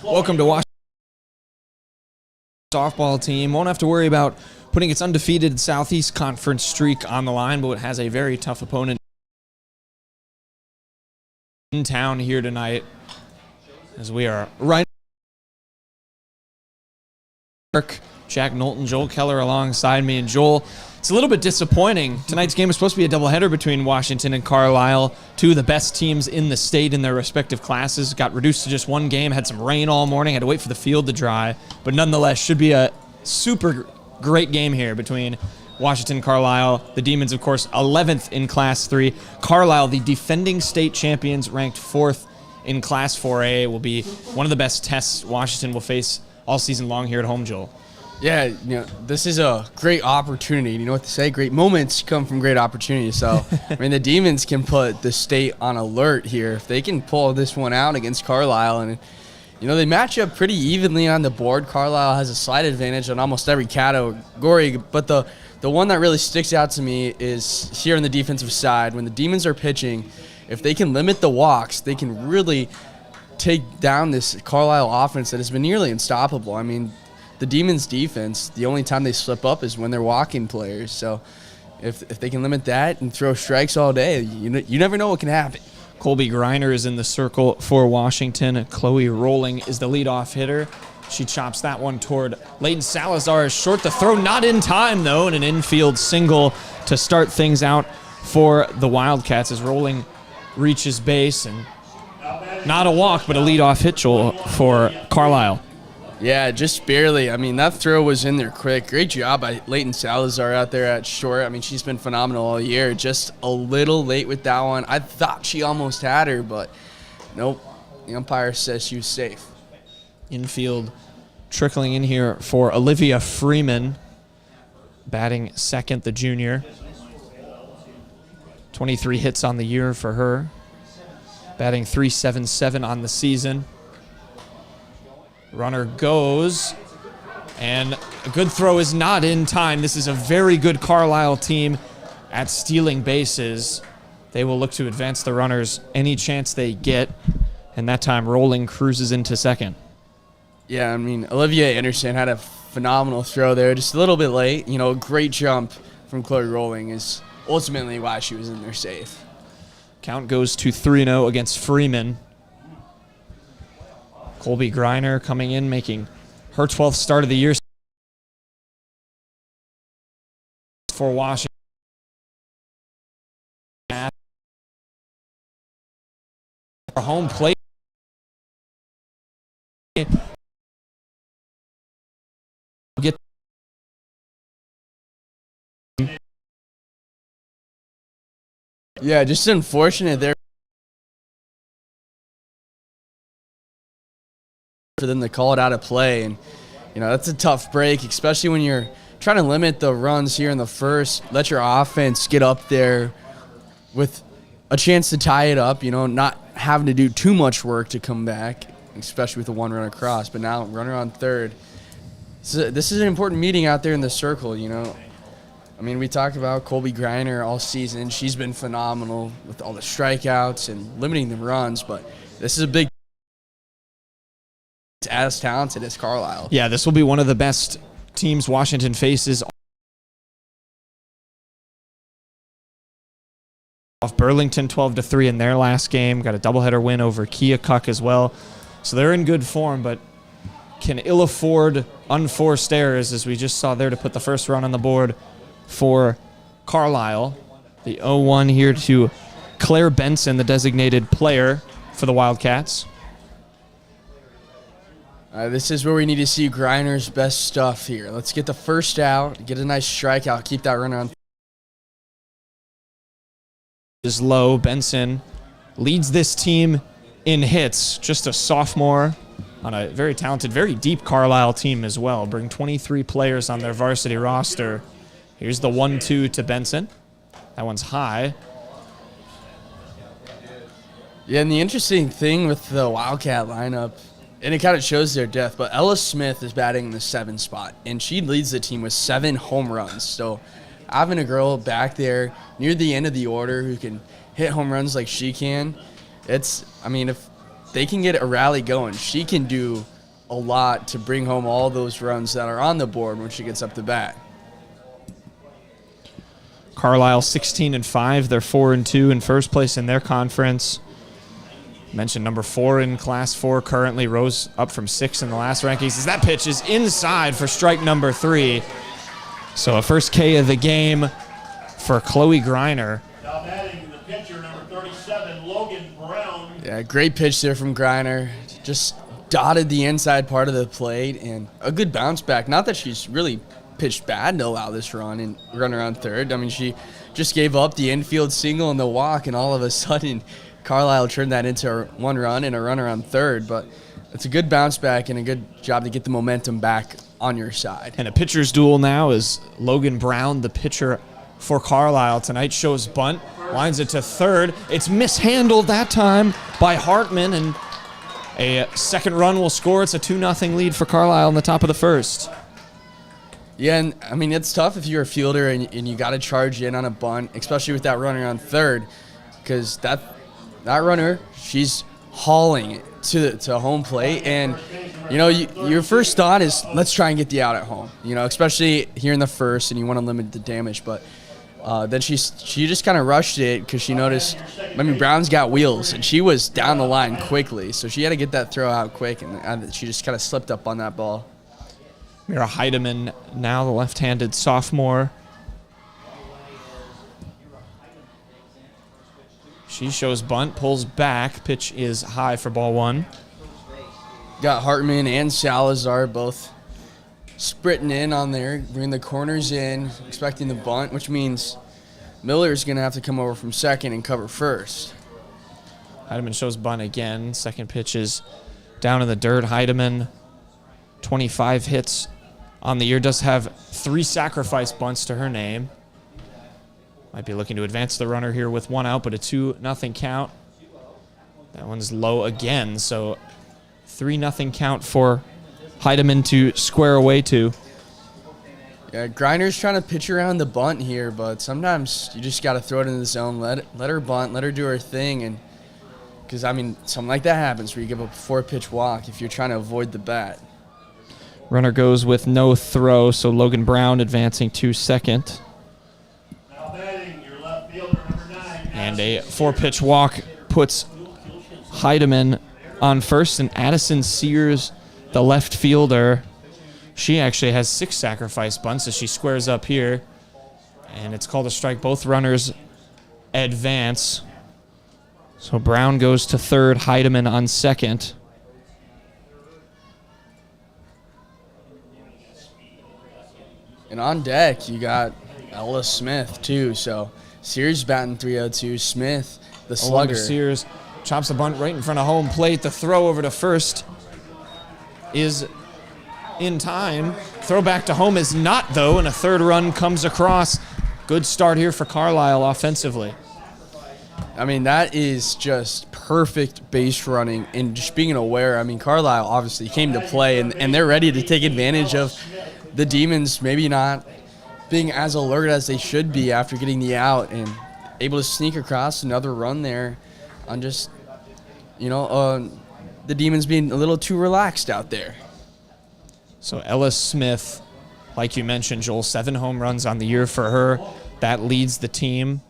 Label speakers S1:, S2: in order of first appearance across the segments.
S1: Welcome to Washington. Softball team won't have to worry about putting its undefeated Southeast Conference streak on the line, but it has a very tough opponent in town here tonight, as we are right. Jack Knowlton, Joel Keller alongside me. And Joel, it's a little bit disappointing. Tonight's game was supposed to be a doubleheader between Washington and Carlisle, two of the best teams in the state in their respective classes. Got reduced to just one game, had some rain all morning, had to wait for the field to dry, but nonetheless should be a super great game here between Washington and Carlisle. The Demons, of course, 11th in Class 3. Carlisle, the defending state champions, ranked 4th in Class 4A, will be one of the best tests Washington will face all season long here at home, Joel.
S2: Yeah, this is a great opportunity. You know what to say? Great moments come from great opportunities. So, I mean, the Demons can put the state on alert here if they can pull this one out against Carlisle. And, they match up pretty evenly on the board. Carlisle has a slight advantage on almost every category. But the one that really sticks out to me is here on the defensive side. When the Demons are pitching, if they can limit the walks, they can really take down this Carlisle offense that has been nearly unstoppable. I mean, the Demons' defense, the only time they slip up is when they're walking players. So if they can limit that and throw strikes all day, you never know what can happen.
S1: Colby Greiner is in the circle for Washington. Chloe Rolling is the leadoff hitter. She chops that one toward Leighton Salazar. Short the throw, not in time, though, and an infield single to start things out for the Wildcats as Rolling reaches base. And not a walk, but a leadoff hit, Joel, for Carlisle.
S2: Yeah, just barely. I mean, that throw was in there quick. Great job by Leighton Salazar out there at short. I mean, she's been phenomenal all year. Just a little late with that one. I thought she almost had her, but nope. The umpire says she was safe.
S1: Infield trickling in here for Olivia Freeman, batting second, the junior. 23 hits on the year for her, batting .377 on the season. Runner goes, and a good throw is not in time. This is a very good Carlisle team at stealing bases. They will look to advance the runners any chance they get, and that time Rolling cruises into second.
S2: Yeah, I mean, Olivia Anderson had a phenomenal throw there, just a little bit late. A great jump from Chloe Rolling is ultimately why she was in there safe.
S1: Count goes to 3-0 against Freeman. Colby Greiner coming in, making her 12th start of the year for Washington. Home plate.
S2: Yeah, just unfortunate there for them to call it out of play. And, that's a tough break, especially when you're trying to limit the runs here in the first. Let your offense get up there with a chance to tie it up, not having to do too much work to come back, especially with the one run across. But now runner on third. So this is an important meeting out there in the circle, I mean, we talked about Colby Greiner all season. She's been phenomenal with all the strikeouts and limiting the runs, but this is a big as talented as Carlisle.
S1: Yeah, this will be one of the best teams Washington faces. Off Burlington 12-3 in their last game. Got a doubleheader win over Keokuk as well. So they're in good form, but can ill afford unforced errors, as we just saw there to put the first run on the board for Carlisle. The 0-1 here to Claire Benson, the designated player for the Wildcats.
S2: This is where we need to see Greiner's best stuff here. Let's get the first out, get a nice strikeout, keep that runner on.
S1: Is low. Benson leads this team in hits. Just a sophomore on a very talented, very deep Carlisle team as well. Bring 23 players on their varsity roster. Here's the 1-2 to Benson. That one's high.
S2: Yeah, and the interesting thing with the Wildcat lineup, and it kind of shows their depth, but Ella Smith is batting in the 7 spot, and she leads the team with 7 home runs. So having a girl back there near the end of the order who can hit home runs like she can, if they can get a rally going, she can do a lot to bring home all those runs that are on the board when she gets up to bat.
S1: Carlisle 16-5. They're 4-2 in first place in their conference. Mentioned number 4 in Class 4 currently, rose up from 6 in the last rankings. As that pitch is inside for strike number 3. So a first K of the game for Chloe Greiner.
S3: Now batting the pitcher, number 37, Logan Brown.
S2: Yeah, great pitch there from Greiner. Just dotted the inside part of the plate and a good bounce back. Not that she's really pitched bad to allow this run and run around third. I mean, she just gave up the infield single and the walk, and all of a sudden Carlisle turned that into 1 run and a runner on third. But it's a good bounce back and a good job to get the momentum back on your side.
S1: And a pitcher's duel now is Logan Brown, the pitcher for Carlisle tonight, shows bunt, lines it to third. It's mishandled that time by Hartman, and a second run will score. It's a 2-0 lead for Carlisle in the top of the first.
S2: Yeah, and I mean, it's tough if you're a fielder and you got to charge in on a bunt, especially with that runner on third, because that runner, she's hauling it to home plate. And, you know, your first thought is, let's try and get the out at home, you know, especially here in the first, and you want to limit the damage. But then she just kind of rushed it because she noticed, I mean, Brown's got wheels, and she was down the line quickly. So she had to get that throw out quick, and she just kind of slipped up on that ball.
S1: Mira Heidemann now, the left-handed sophomore. She shows bunt, pulls back. Pitch is high for ball 1.
S2: Got Hartman and Salazar both sprinting in on there, bringing the corners in, expecting the bunt, which means Miller's going to have to come over from second and cover first.
S1: Heidemann shows bunt again. Second pitch is down in the dirt. Heidemann, 25 hits on the year, does have 3 sacrifice bunts to her name. Might be looking to advance the runner here with 1 out, but a 2-0 count. That one's low again, so 3-0 count for Heidemann to square away to.
S2: Yeah, Greiner's trying to pitch around the bunt here, but sometimes you just got to throw it in the zone, let her bunt, let her do her thing, and because, I mean, something like that happens where you give up a 4-pitch walk if you're trying to avoid the bat.
S1: Runner goes with no throw, so Logan Brown advancing to second.
S3: Now batting your left fielder, number 9.
S1: And a 4-pitch walk puts Heidemann on first, and Addison Sears, the left fielder, she actually has 6 sacrifice bunts as she squares up here. And it's called a strike. Both runners advance. So Brown goes to third, Heidemann on second.
S2: And on deck, you got Ella Smith, too. So Sears batting 302. Smith, the slugger.
S1: Sears chops a bunt right in front of home plate. The throw over to first is in time. Throw back to home is not, though, and a third run comes across. Good start here for Carlisle offensively.
S2: I mean, that is just perfect base running and just being aware. I mean, Carlisle obviously came to play, and they're ready to take advantage of the Demons maybe not being as alert as they should be after getting the out, and able to sneak across another run there on just, you know, the Demons being a little too relaxed out there.
S1: So Ella Smith, like you mentioned, Joel, 7 home runs on the year for her. That leads the team.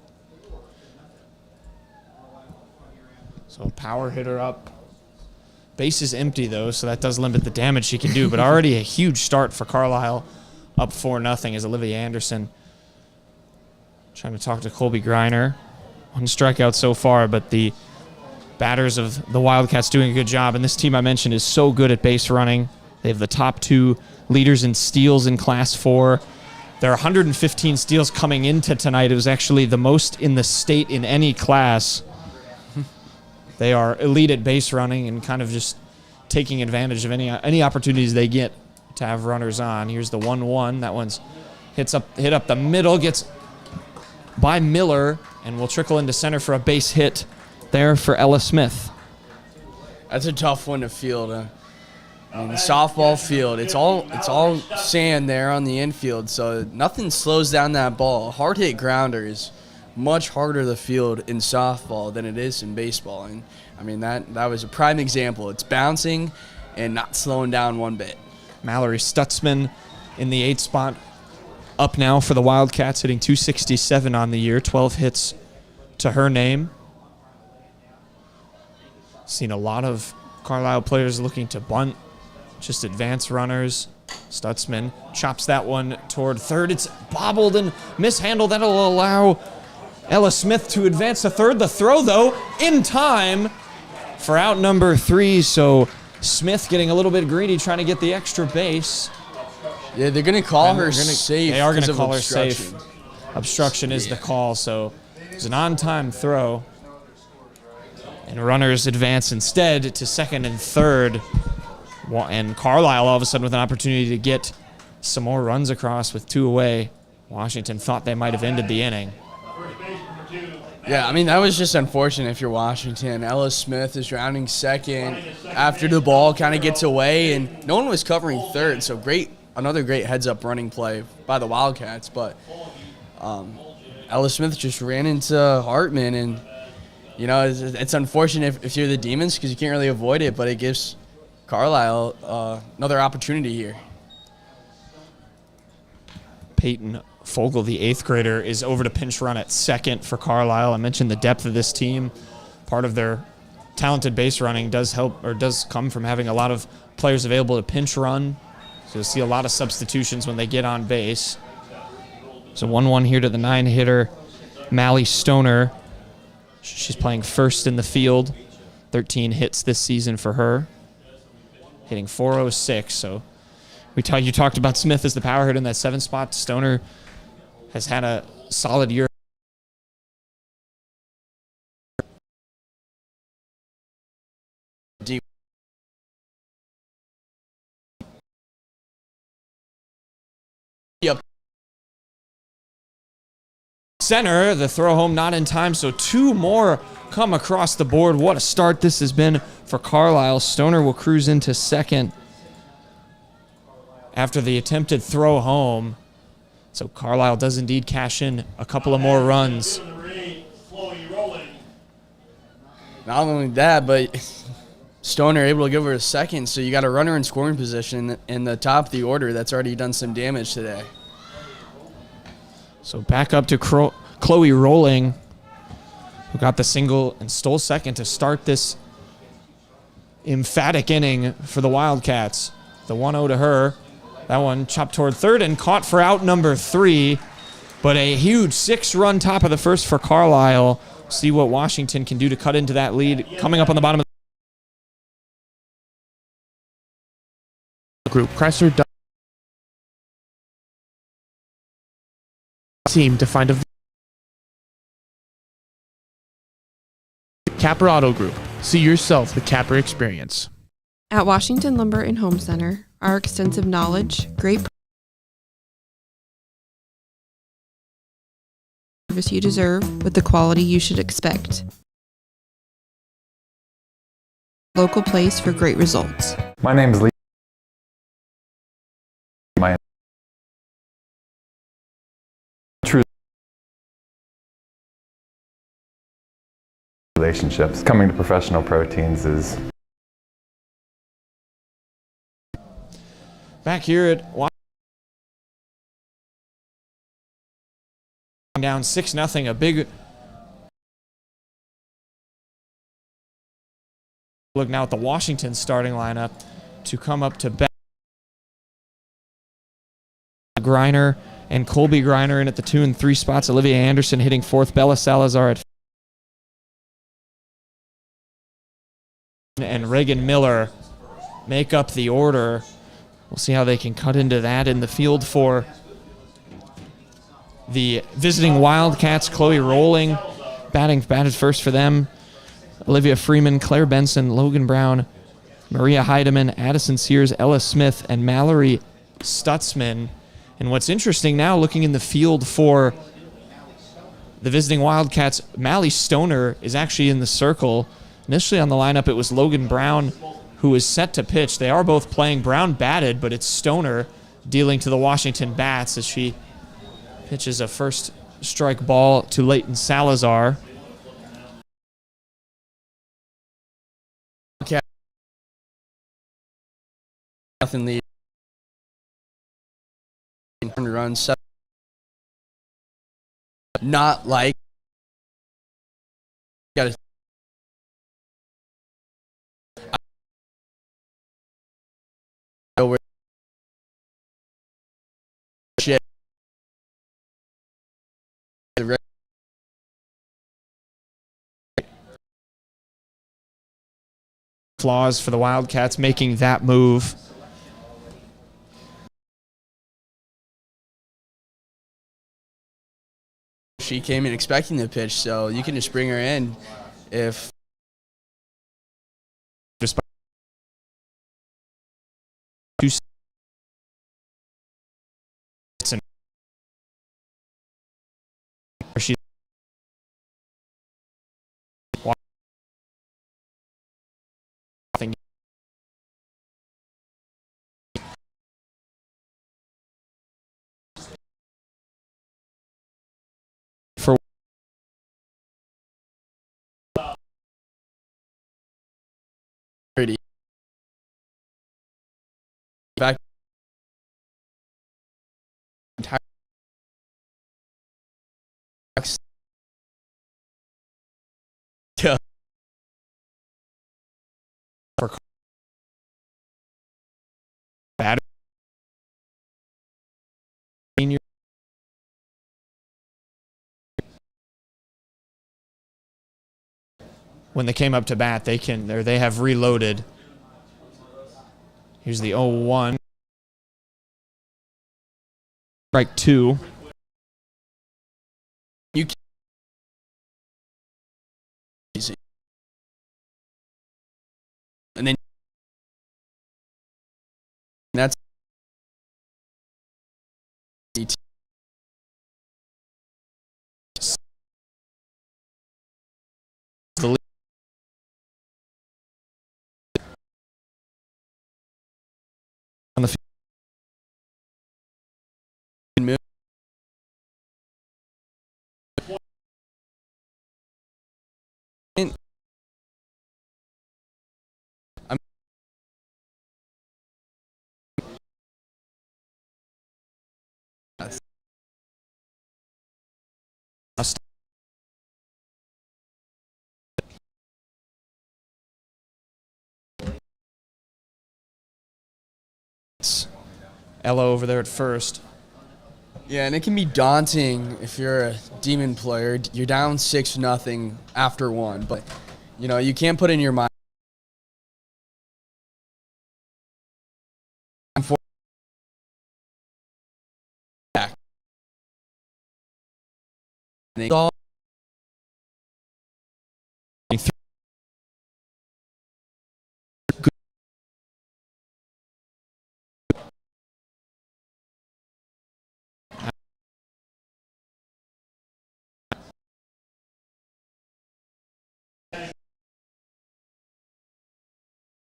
S1: So power hitter up. Base is empty, though, so that does limit the damage she can do. But already a huge start for Carlisle, up 4-0 as Olivia Anderson trying to talk to Colby Greiner. 1 strikeout so far, but the batters of the Wildcats doing a good job. And this team I mentioned is so good at base running. They have the top 2 leaders in steals in Class 4. There are 115 steals coming into tonight. It was actually the most in the state in any class. They are elite at base running and kind of just taking advantage of any opportunities they get to have runners on. Here's the 1-1. That one's hit up the middle, gets by Miller, and will trickle into center for a base hit there for Ella Smith.
S2: That's a tough one to field. I mean, the softball field, it's all sand there on the infield, so nothing slows down that ball. A hard hit grounder is much harder to field in softball than it is in baseball, and I mean that was a prime example. It's bouncing, and not slowing down one bit.
S1: Mallory Stutzman in the 8th spot. Up now for the Wildcats, hitting .267 on the year. 12 hits to her name. Seen a lot of Carlisle players looking to bunt, just advance runners. Stutzman chops that one toward third. It's bobbled and mishandled. That'll allow Ella Smith to advance to third. The throw, though, in time for out number 3. So Smith getting a little bit greedy, trying to get the extra base.
S2: Yeah, they're going to call her safe.
S1: They are going to
S2: because of
S1: call her
S2: obstruction.
S1: safe. Obstruction is the call, so it's an on-time throw. And runners advance instead to second and third. And Carlisle all of a sudden with an opportunity to get some more runs across with 2 away. Washington thought they might have ended the inning.
S2: Yeah, I mean, that was just unfortunate if you're Washington. Ella Smith is rounding second after the ball kind of gets away, and no one was covering third, so another great heads-up running play by the Wildcats. But Ella Smith just ran into Hartman, and, you know, it's unfortunate if you're the Demons because you can't really avoid it, but it gives Carlisle another opportunity here.
S1: Peyton Fogel, the 8th grader, is over to pinch run at second for Carlisle. I mentioned the depth of this team. Part of their talented base running does come from having a lot of players available to pinch run. So you'll see a lot of substitutions when they get on base. So 1-1 here to the 9-hitter, Mally Stoner. She's playing first in the field. 13 hits this season for her. Hitting .406. So you talked about Smith as the power hitter in that 7th spot. Stoner has had a solid year.
S2: Yep.
S1: Center, the throw home not in time, so 2 more come across the board. What a start this has been for Carlisle. Stoner will cruise into second after the attempted throw home. So Carlisle does indeed cash in a couple of more runs.
S2: Not only that, but Stoner able to give her a second, so you got a runner in scoring position in the top of the order that's already done some damage today.
S1: So back up to Chloe Rolling, who got the single and stole second to start this emphatic inning for the Wildcats. The 1-0 to her. That one chopped toward third and caught for out number 3. But a huge 6-run top of the first for Carlisle. See what Washington can do to cut into that lead. Coming up on the bottom of
S4: the group, Chrysler team to find a Capper Auto Group. See yourself the Capper experience.
S5: At Washington Lumber and Home Center, our extensive knowledge, great service you deserve with the quality you should expect. Local place for great results.
S6: My name is Lee. My true relationships. Coming to Professional Proteins is
S1: back here at Washington. Down 6-0, a big look now at the Washington starting lineup to come up to bat. Griner and Colby Griner in at the 2 and 3 spots. Olivia Anderson hitting 4th. Bella Salazar at and Reagan Miller make up the order. We'll see how they can cut into that in the field for the visiting Wildcats. Chloe Rolling batted first for them. Olivia Freeman, Claire Benson, Logan Brown, Maria Heidemann, Addison Sears, Ella Smith, and Mallory Stutzman. And what's interesting now, looking in the field for the visiting Wildcats, Mally Stoner is actually in the circle. Initially on the lineup, it was Logan Brown who was set to pitch. They are both playing. Brown batted, but it's Stoner dealing to the Washington bats as she pitches a first strike ball to Leighton Salazar.
S2: nothing lead. Runs. Not like. Got to. Over. Shit.
S1: Flaws for the Wildcats making that move.
S2: She came in expecting the pitch, so you can just bring her in if
S1: Just two she for
S2: pretty. Back. Yeah.
S1: bad when they came up to bat, they have reloaded. Here's the 0-1. Strike 2.
S2: You can easy. And then that's
S1: The lead. On the field.
S2: move.
S1: Ella over there at first.
S2: Yeah, and it can be daunting if you're a Demon player. You're down 6-0 after 1, but you can't put in your mind.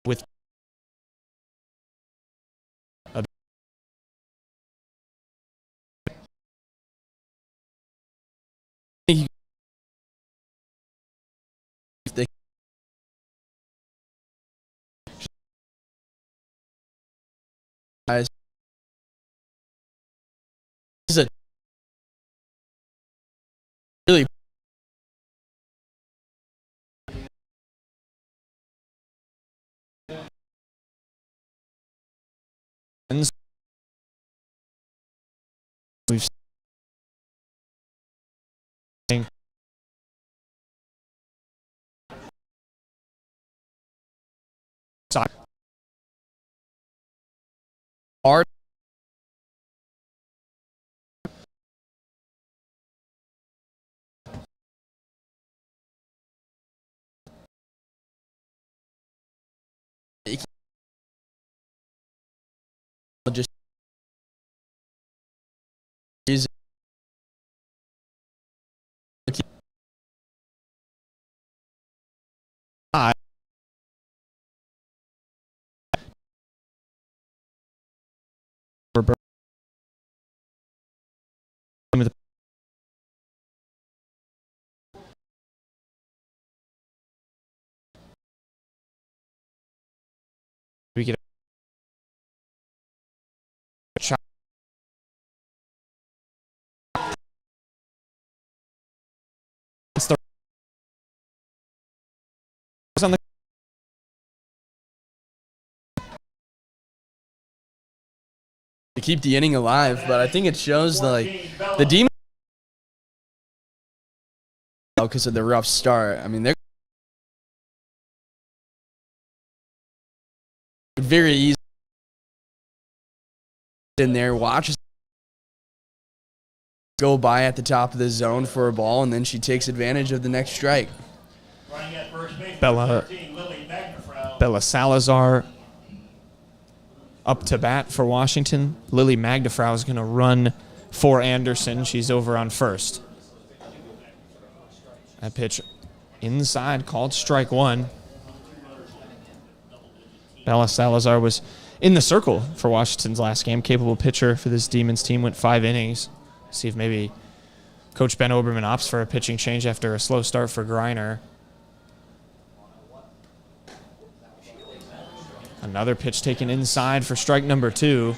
S1: With a
S2: This is a really
S1: we've seen
S2: hard. Just use
S1: we get
S2: to keep the inning alive, but I think it shows the Demons because of the rough start. I mean, they're very easy in there. Watch go by at the top of the zone for a ball, and then she takes advantage of the next strike.
S1: Bella Salazar up to bat for Washington. Lily Magdefrau is going to run for Anderson. She's over on first. That pitch inside, called strike one. Bella Salazar was in the circle for Washington's last game. Capable pitcher for this Demons team, went 5 innings. See if maybe Coach Ben Oberman opts for a pitching change after a slow start for Greiner. Another pitch taken inside for strike number 2.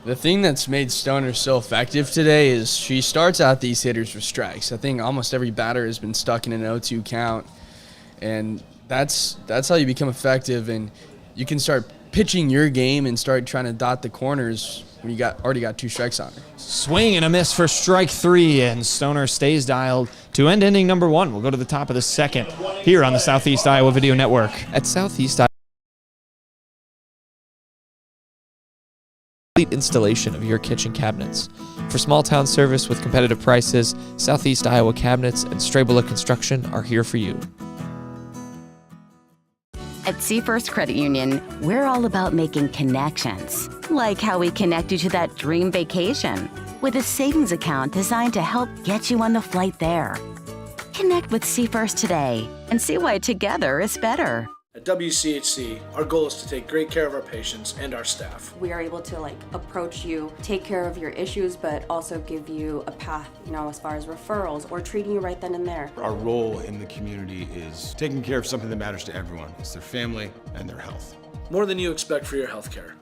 S2: The thing that's made Stoner so effective today is she starts out these hitters with strikes. I think almost every batter has been stuck in an 0-2 count, and that's how you become effective, and you can start pitching your game and start trying to dot the corners when you already got 2 strikes on her.
S1: Swing and a miss for strike 3, and Stoner stays dialed to end inning number 1. We'll go to the top of the second here on the Southeast Iowa Video Network.
S7: At Southeast Iowa, complete installation of your kitchen cabinets. For small town service with competitive prices, Southeast Iowa Cabinets and Strabela Construction are here for you.
S8: At Seafirst Credit Union, we're all about making connections, like how we connect you to that dream vacation with a savings account designed to help get you on the flight there. Connect with Seafirst today and see why together is better.
S9: At WCHC, our goal is to take great care of our patients and our staff.
S10: We are able to approach you, take care of your issues, but also give you a path, as far as referrals or treating you right then and there.
S11: Our role in the community is taking care of something that matters to everyone. It's their family and their health.
S9: More than you expect for your health care.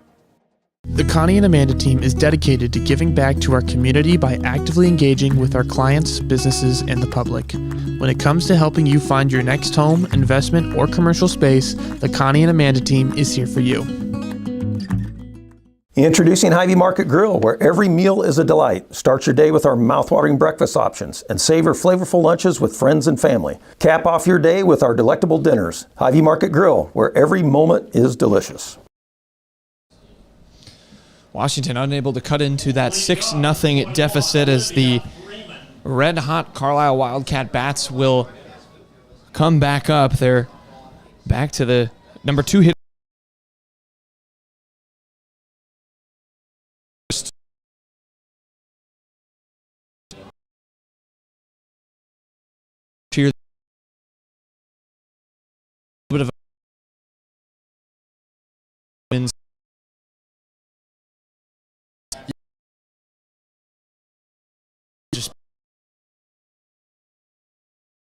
S4: The Connie and Amanda team is dedicated to giving back to our community by actively engaging with our clients, businesses, and the public. When it comes to helping you find your next home, investment, or commercial space, the Connie and Amanda team is here for you.
S12: Introducing Hy-Vee Market Grill, where every meal is a delight. Start your day with our mouthwatering breakfast options and savor flavorful lunches with friends and family. Cap off your day with our delectable dinners. Hy-Vee Market Grill, where every moment is delicious.
S1: Washington unable to cut into that 6-0 deficit as the red-hot Carlisle Wildcat bats will come back up. They're back to the number 2 hit. Here, a bit of wins.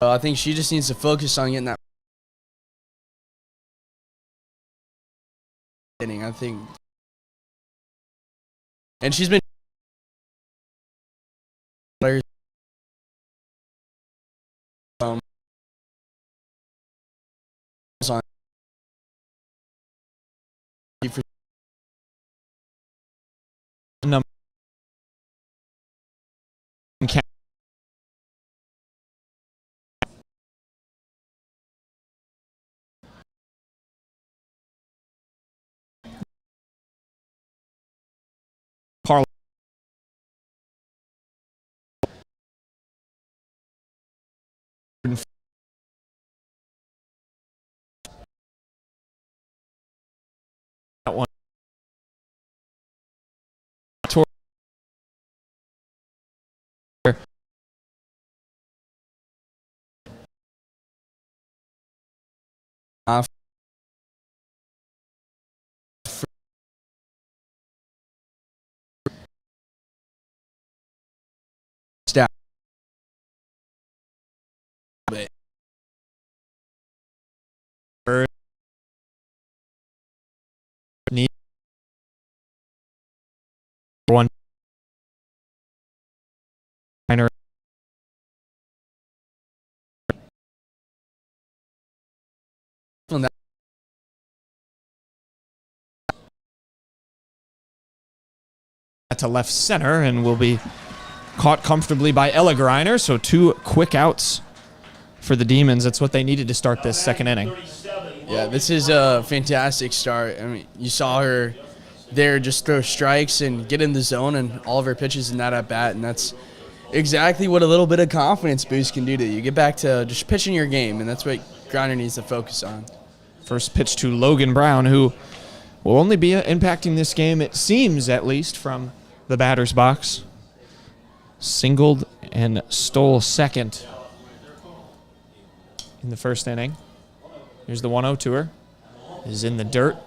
S2: I think she just needs to focus on getting that inning, I think. And she's been players on
S1: Carl. That one.
S2: Staff.
S1: Need one.
S2: That
S1: to left center and will be caught comfortably by Ella Greiner. So 2 quick outs for the Demons. That's what they needed to start this second inning.
S2: Yeah, this is a fantastic start. I mean, you saw her there just throw strikes and get in the zone and all of her pitches in that at-bat, and that's exactly what a little bit of confidence boost can do to you. Get back to just pitching your game, and that's what Greiner needs to focus on.
S1: First pitch to Logan Brown, who will only be impacting this game, it seems at least, from the batter's box. Singled and stole second in the first inning. Here's the 1-0 to her. Is in the dirt.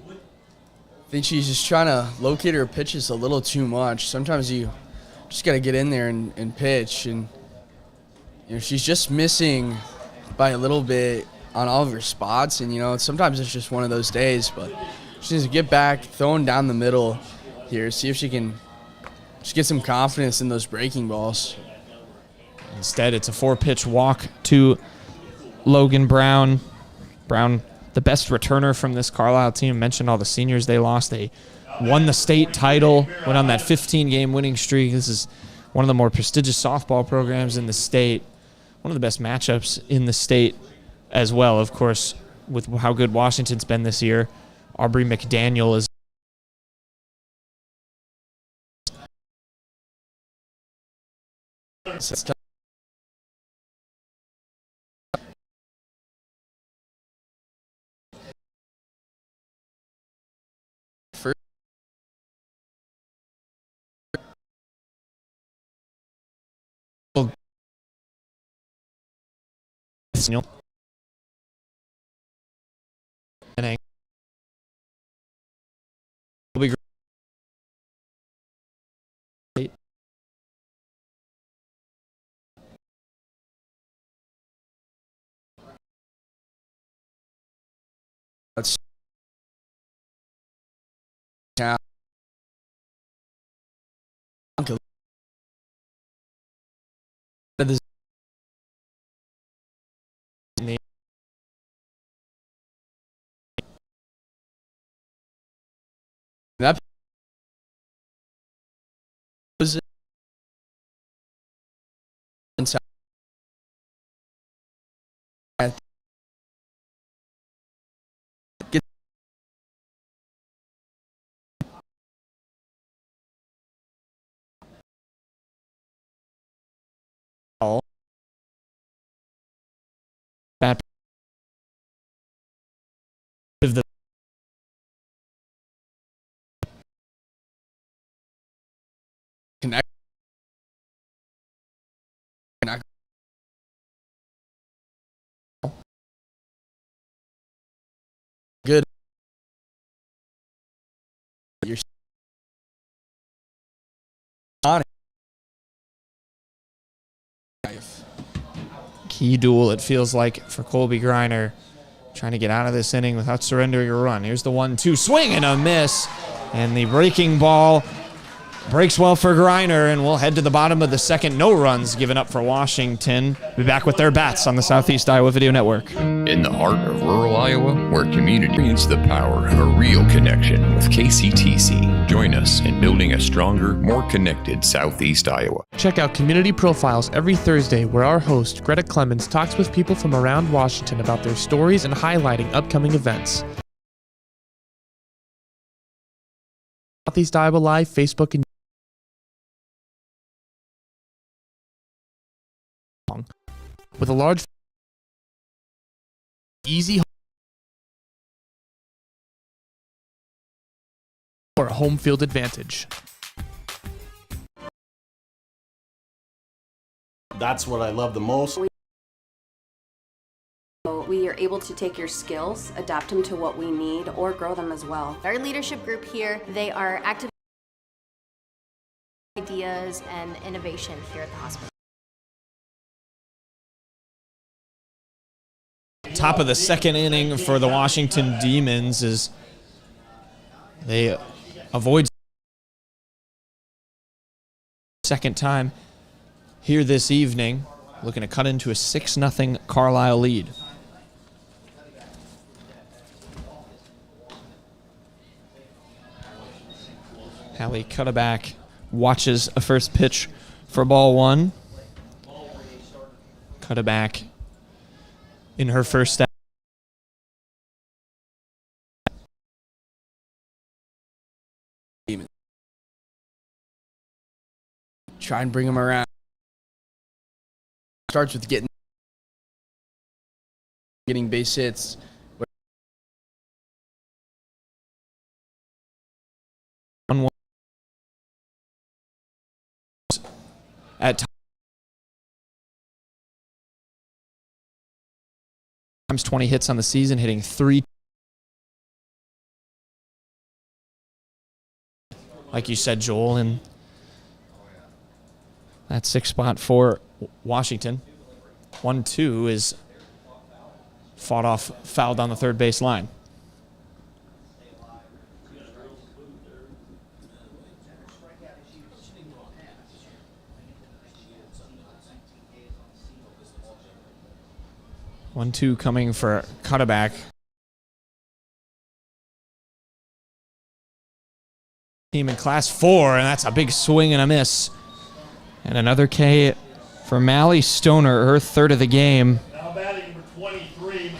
S2: I think she's just trying to locate her pitches a little too much. Sometimes you just got to get in there and pitch. And she's just missing by a little bit on all of her spots. And, sometimes it's just one of those days. But she needs to get back, throwing down the middle here, see if she can just get some confidence in those breaking balls.
S1: Instead, it's a 4-pitch walk to Logan Brown. Brown, the best returner from this Carlisle team. Mentioned all the seniors they lost. They won the state title, went on that 15-game winning streak. This is one of the more prestigious softball programs in the state. One of the best matchups in the state as well, of course, with how good Washington's been this year. Aubrey McDaniel is inning. Will be great.
S2: That's yeah. That was it. Get
S1: all bat of the
S2: connect. Good. You're on it.
S1: Key duel, it feels like, for Colby Greiner, trying to get out of this inning without surrendering a run. Here's the 1-2 swing and a miss, and the breaking ball breaks well for Greiner, and we'll head to the bottom of the second. No runs given up for Washington. Be back with their bats on the Southeast Iowa Video Network.
S13: In the heart of rural Iowa, where community experience the power of a real connection with KCTC. Join us in building a stronger, more connected Southeast Iowa.
S4: Check out Community Profiles every Thursday, where our host, Greta Clemens, talks with people from around Washington about their stories and highlighting upcoming events. Southeast Iowa Live, Facebook, and with a large, easy or a home field advantage.
S14: That's what I love the most.
S10: We are able to take your skills, adapt them to what we need, or grow them as well.
S15: Our leadership group here, they are active ideas and innovation here at the hospital.
S1: Top of the second inning for the Washington Demons as they avoid second time here this evening, looking to cut into a 6-0 Carlisle lead. Hallie Cutterback watches a first pitch for ball one. Cutterback in her first step.
S2: Try and bring him around. Starts with getting base hits.
S1: At times 20 hits on the season, hitting 3. Like you said, Joel, in that 6th spot for Washington. 1-2 is fought off, fouled on the third base line. One, two coming for Cutterback. Team in Class 4, and that's a big swing and a miss. And another K for Mally Stoner, her 3rd of the game.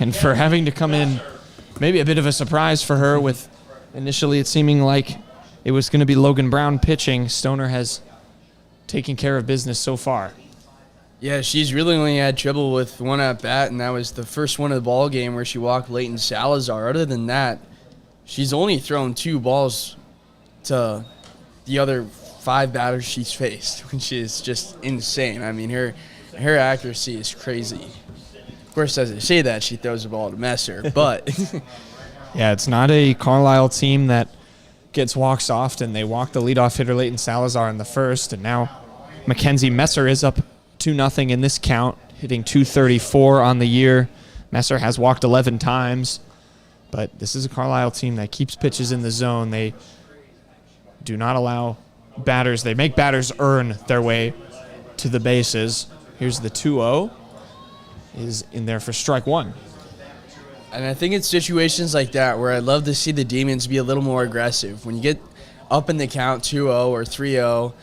S1: And for having to come in, maybe a bit of a surprise for her, with initially it seeming like it was going to be Logan Brown pitching. Stoner has taken care of business so far.
S2: Yeah, she's really only had trouble with one at bat, and that was the first one of the ball game where she walked Leighton Salazar. Other than that, she's only thrown 2 balls to the other 5 batters she's faced, which is just insane. I mean, her accuracy is crazy. Of course, as I say that, she throws the ball to Messer, but
S1: yeah, it's not a Carlisle team that gets walks often. They walked the leadoff hitter Leighton Salazar in the first, and now Mackenzie Messer is up 2-0 in this count, hitting .234 on the year. Messer has walked 11 times, but this is a Carlisle team that keeps pitches in the zone. They do not allow batters. They make batters earn their way to the bases. Here's the 2-0. Is in there for strike one.
S2: And I think it's situations like that where I'd love to see the Demons be a little more aggressive. When you get up in the count 2-0 or 3-0,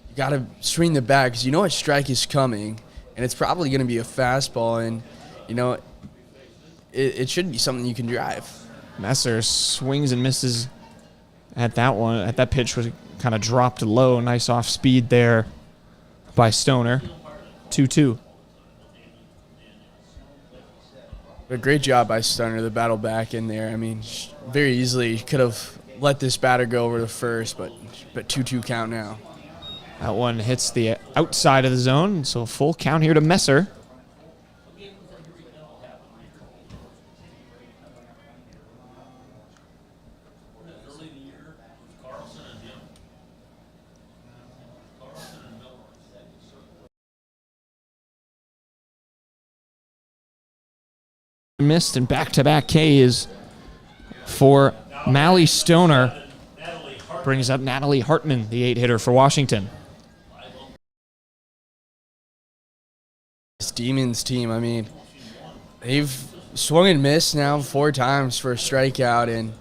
S2: you got to swing the bat because you know a strike is coming, and it's probably going to be a fastball, and, you know, it should be something you can drive.
S1: Messer swings and misses at that one. At that pitch was kind of dropped low. Nice off speed there by Stoner. 2-2.
S2: A great job by Stoner, the battle back in there. I mean, very easily could have let this batter go over the first, but 2-2 count now.
S1: That one hits the outside of the zone, so full count here to Messer. Missed, and back-to-back Ks for Mally Stoner. Brings up Natalie Hartman, the 8-hitter for Washington.
S2: This Demons team, I mean, they've swung and missed now 4 times for a strikeout, and,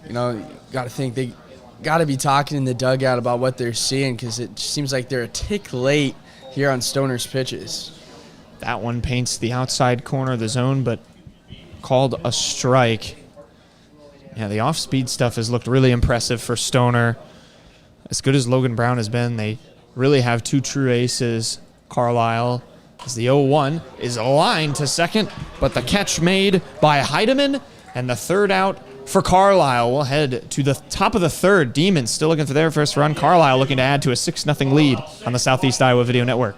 S2: you know, got to think they got to be talking in the dugout about what they're seeing, because it seems like they're a tick late here on Stoner's pitches.
S1: That one paints the outside corner of the zone, but called a strike. Yeah, the off-speed stuff has looked really impressive for Stoner. As good as Logan Brown has been, they really have 2 true aces. Carlisle, as the 0-1 is aligned to second, but the catch made by Heidemann, and the 3rd out for Carlisle. We'll head to the top of the 3rd. Demons still looking for their first run. Carlisle looking to add to a 6-0 lead on the Southeast Iowa Video Network.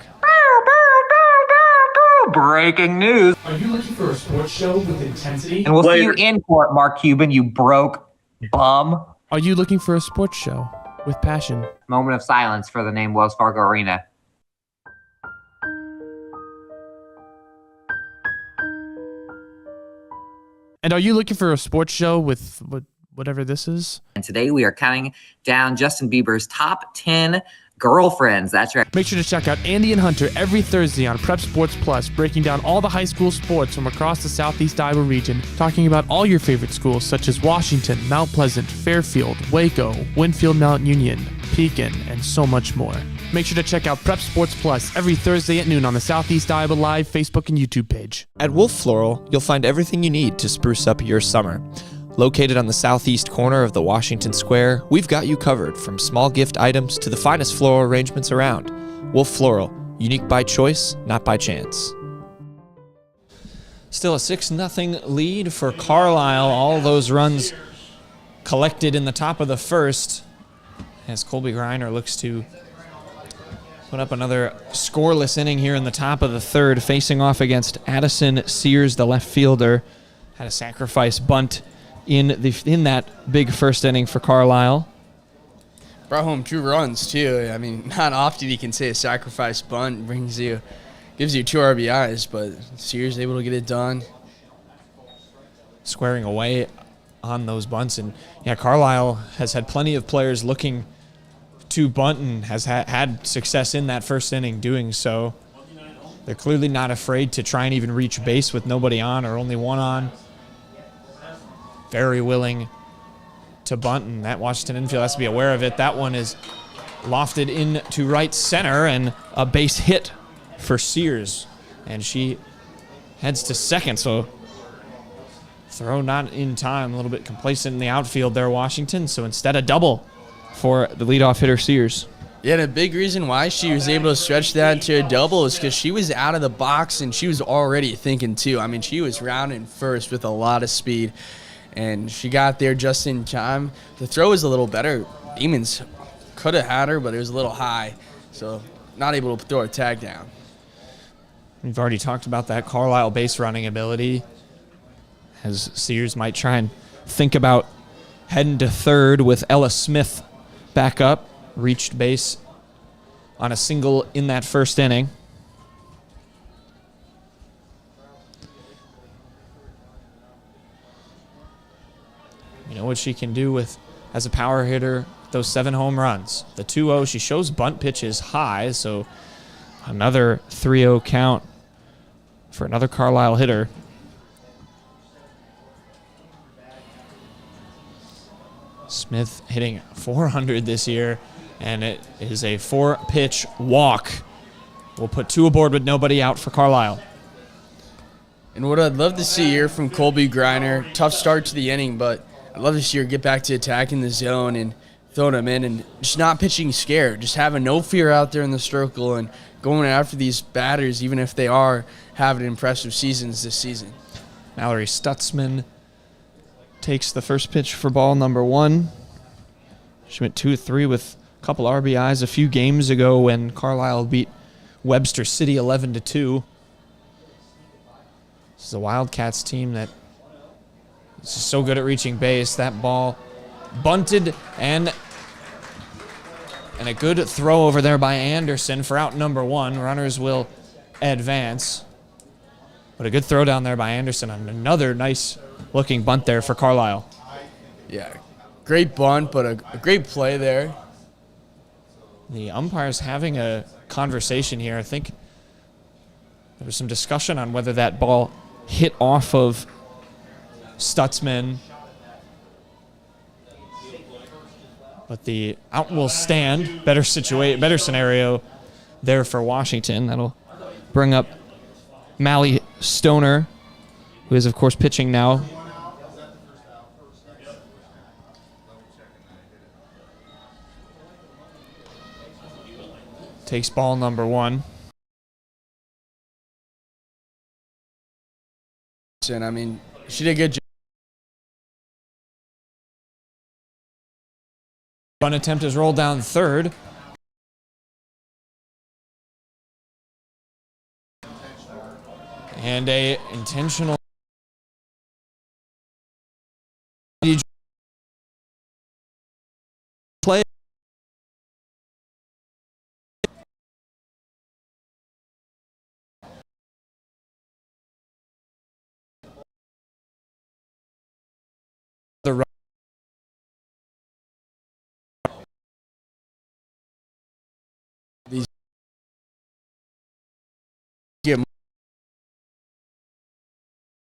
S16: Breaking news.
S17: Are you looking for a sports show with intensity?
S16: And we'll see you in court, Mark Cuban, you broke bum.
S4: Are you looking for a sports show with passion?
S16: Moment of silence for the name Wells Fargo Arena.
S4: And are you looking for a sports show with whatever this is?
S16: And today we are counting down Justin Bieber's top 10 girlfriends. That's right.
S4: Make sure to check out Andy and Hunter every Thursday on Prep Sports Plus, breaking down all the high school sports from across the Southeast Iowa region, talking about all your favorite schools such as Washington, Mount Pleasant, Fairfield, Waco, Winfield Mount Union, Pekin, and so much more. Make sure to check out Prep Sports Plus every Thursday at noon on the Southeast Iowa Live Facebook and YouTube page.
S7: At Wolf Floral, you'll find everything you need to spruce up your summer. Located on the southeast corner of the Washington Square, we've got you covered from small gift items to the finest floral arrangements around. Wolf Floral, unique by choice, not by chance.
S1: Still a 6-0 lead for Carlisle. All those runs collected in the top of the first as Colby Greiner looks to put up another scoreless inning here in the top of the third, facing off against Addison Sears, the left fielder. Had a sacrifice bunt in that big first inning for Carlisle.
S2: Brought home 2 runs, too. I mean, not often you can say a sacrifice bunt gives you 2 RBIs, but Sears able to get it done.
S1: Squaring away on those bunts. And, yeah, Carlisle has had plenty of players looking to bunt and has had success in that first inning doing so. They're clearly not afraid to try and even reach base with nobody on or only one on. Very willing to bunt, and that Washington infield has to be aware of it. That one is lofted into right center, and a base hit for Sears. And she heads to second, so throw not in time. A little bit complacent in the outfield there, Washington. So instead, a double for the leadoff hitter, Sears.
S2: Yeah, and a big reason why she was able to stretch that into a double is because she was out of the box, and she was already thinking, too. I mean, she was rounding first with a lot of speed, and she got there just in time. The throw was a little better. Demons could have had her, but it was a little high, so not able to throw a tag down.
S1: We've already talked about that Carlisle base running ability, as Sears might try and think about heading to third with Ella Smith back up. Reached base on a single in that first inning. You know what she can do as a power hitter, those 7 home runs. The 2-0, she shows bunt pitches high, so another 3-0 count for another Carlisle hitter. Smith hitting .400 this year, and it is a 4-pitch walk. We'll put 2 aboard with nobody out for Carlisle.
S2: And what I'd love to see here from Colby Greiner, tough start to the inning, but I'd love to see her get back to attacking the zone and throwing them in and just not pitching scared, just having no fear out there in the circle and going after these batters, even if they are having impressive seasons this season.
S1: Mallory Stutzman takes the first pitch for ball number 1. She went 2-3 with a couple RBIs a few games ago when Carlisle beat Webster City 11-2. This is a Wildcats team that is so good at reaching base. That ball bunted and a good throw over there by Anderson for out number 1. Runners will advance. But a good throw down there by Anderson and another nice looking bunt there for Carlisle.
S2: Yeah, great bunt, but a great play there.
S1: The umpire's having a conversation here. I think there was some discussion on whether that ball hit off of Stutzman. But the out will stand. Better scenario there for Washington. That'll bring up Mally Stoner, who is, of course, pitching now. Takes ball number 1.
S2: And I mean, she did a good job.
S1: Bunt attempt is rolled down third. And a intentional play. The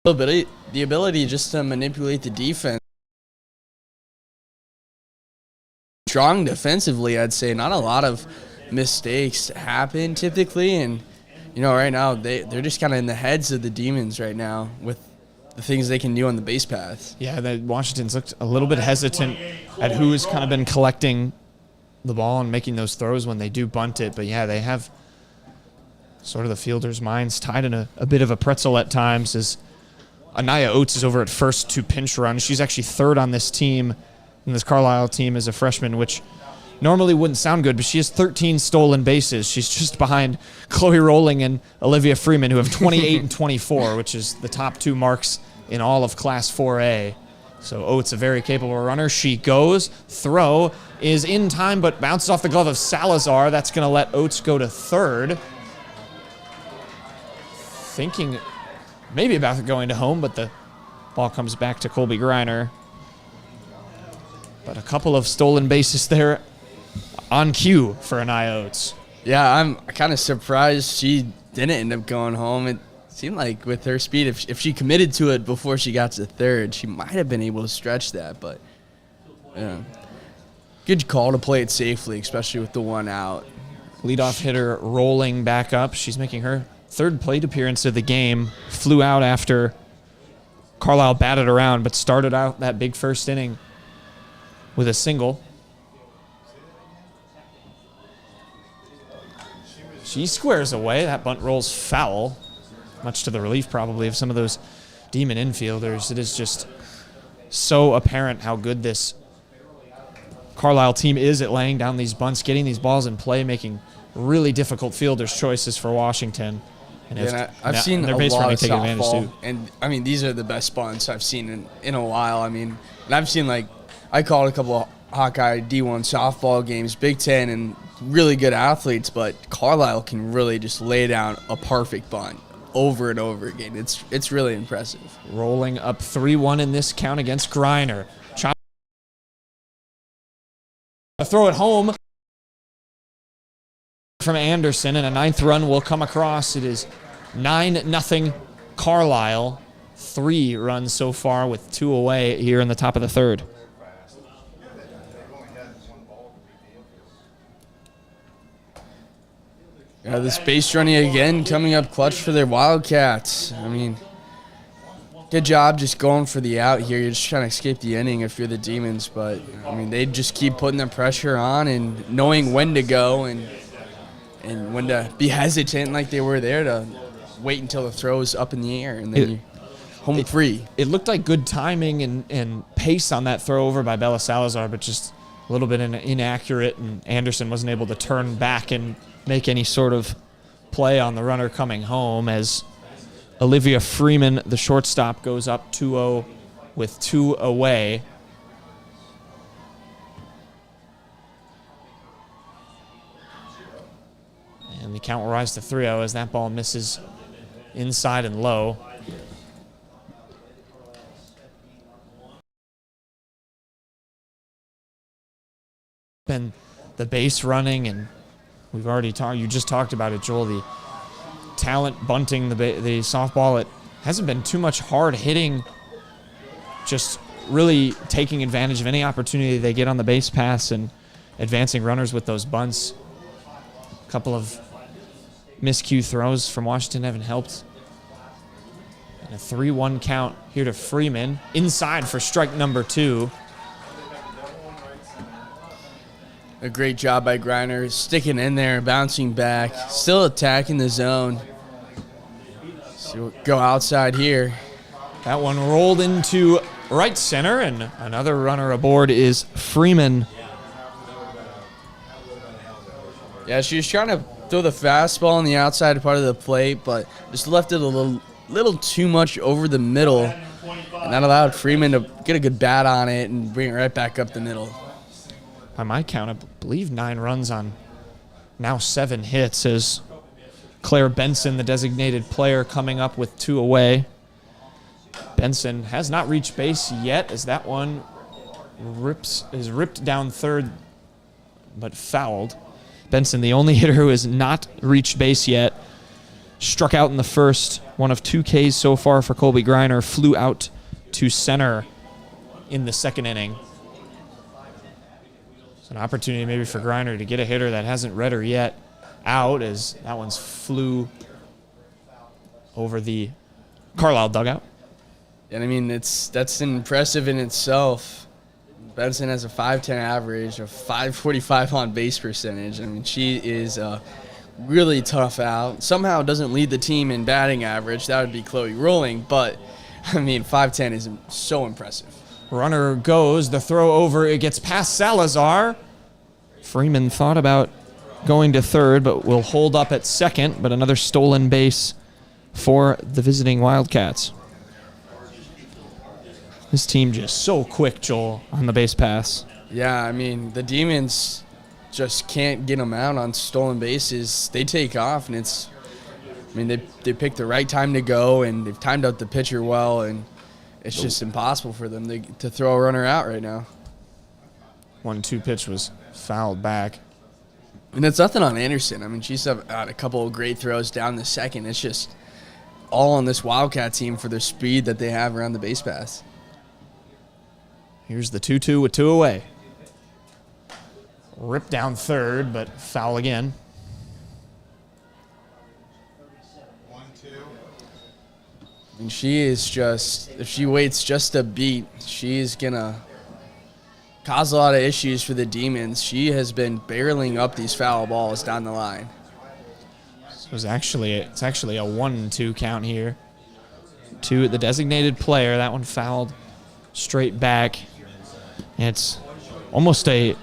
S2: The ability just to manipulate the defense. Strong defensively, I'd say. Not a lot of mistakes happen typically, and right now they're just kind of in the heads of the Demons right now with the things they can do on the base paths.
S1: Yeah, the Washington's looked a little bit hesitant at who has kind of been collecting the ball and making those throws when they do bunt it. But yeah, they have sort of the fielders' minds tied in a bit of a pretzel at times as Anaya Oates is over at first to pinch run. She's actually third on this team, and this Carlisle team as a freshman, which normally wouldn't sound good, but she has 13 stolen bases. She's just behind Chloe Rowling and Olivia Freeman, who have 28 and 24, which is the top 2 marks in all of Class 4A. So Oates, a very capable runner. She goes. Throw is in time, but bounces off the glove of Salazar. That's going to let Oates go to third. Thinking maybe about going to home, but the ball comes back to Colby Greiner. But a couple of stolen bases there on cue for Anaya Oates.
S2: Yeah, I'm kind of surprised she didn't end up going home. It seemed like with her speed, if she committed to it before she got to third, she might have been able to stretch that. But yeah, good call to play it safely, especially with the one out.
S1: Leadoff hitter rolling back up. She's making her third plate appearance of the game. Flew out after Carlisle batted around, but started out that big first inning with a single. She squares away. That bunt rolls foul, much to the relief probably of some of those Demon infielders. It is just so apparent how good this Carlisle team is at laying down these bunts, getting these balls in play, making really difficult fielders' choices for Washington.
S2: And I've seen
S1: their
S2: a
S1: base
S2: lot
S1: running
S2: of
S1: take advantage
S2: softball,
S1: too.
S2: and I mean these are the best bunts I've seen in a while. I mean, and I've seen I called a couple of Hawkeye D1 softball games, Big Ten, and really good athletes, but Carlisle can really just lay down a perfect bunt over and over again. It's really impressive.
S1: Rolling up 3-1 in this count against Greiner. Throw it home from Anderson, and a 9th run will come across. It is 9-0 Carlisle. 3 runs so far with 2 away here in the top of the 3rd.
S2: Yeah, this base running again coming up clutch for their Wildcats. I mean, good job just going for the out here. You're just trying to escape the inning if you're the Demons, but I mean they just keep putting the pressure on and knowing when to go and when to be hesitant like they were there to wait until the throw's up in the air and then you're home free.
S1: It looked like good timing and pace on that throw over by Bella Salazar, but just a little bit inaccurate, and Anderson wasn't able to turn back and make any sort of play on the runner coming home as Olivia Freeman, the shortstop, goes up 2-0 with 2 away. And the count will rise to 3-0 as that ball misses inside and low. And the base running, and we've already talked, you just talked about it, Joel, the talent bunting, the softball. It hasn't been too much hard hitting, just really taking advantage of any opportunity they get on the base pass and advancing runners with those bunts. A couple of miscue throws from Washington haven't helped. And a 3-1 count here to Freeman. Inside for strike number 2.
S2: A great job by Greiner, sticking in there, bouncing back, still attacking the zone. So we'll go outside here.
S1: That one rolled into right center, and another runner aboard is Freeman.
S2: Yeah, she was trying to throw the fastball on the outside part of the plate, but just left it a little too much over the middle, and that allowed Freeman to get a good bat on it and bring it right back up the middle.
S1: By my count, I believe 9 runs on now 7 hits as Claire Benson, the designated player, coming up with 2 away. Benson has not reached base yet as that one is ripped down third but fouled. Benson, the only hitter who has not reached base yet. struck out in the first. One of 2 Ks so far for Colby Griner. Flew out to center in the second inning. It's an opportunity maybe for Griner to get a hitter that hasn't read her yet out, as that one's flew over the Carlisle dugout.
S2: And I mean, that's impressive in itself. Benson has a .510 average, a .545 on base percentage. I mean, she is really tough out. Somehow doesn't lead the team in batting average. That would be Chloe Rowling, but I mean, .510 is so impressive.
S1: Runner goes, the throw over, it gets past Salazar. Freeman thought about going to third, but will hold up at second, but another stolen base for the visiting Wildcats. This team just so quick, Joel, on the base pass.
S2: Yeah, I mean, the Demons just can't get them out on stolen bases. They take off, and it's, I mean, they pick the right time to go, and they've timed out the pitcher well, and it's just impossible for them to throw a runner out right now.
S1: 1-2 pitch was fouled back.
S2: And it's nothing on Anderson. I mean, she's had a couple of great throws down the second. It's just all on this Wildcat team for their speed that they have around the base pass.
S1: Here's the 2-2 with 2 away. Ripped down third, but foul again.
S2: 1-2. And she is just, if she waits just a beat, she's going to cause a lot of issues for the Demons. She has been barreling up these foul balls down the line.
S1: So it's actually a 1-2 count here. 2 at the designated player. That one fouled straight back. It's almost a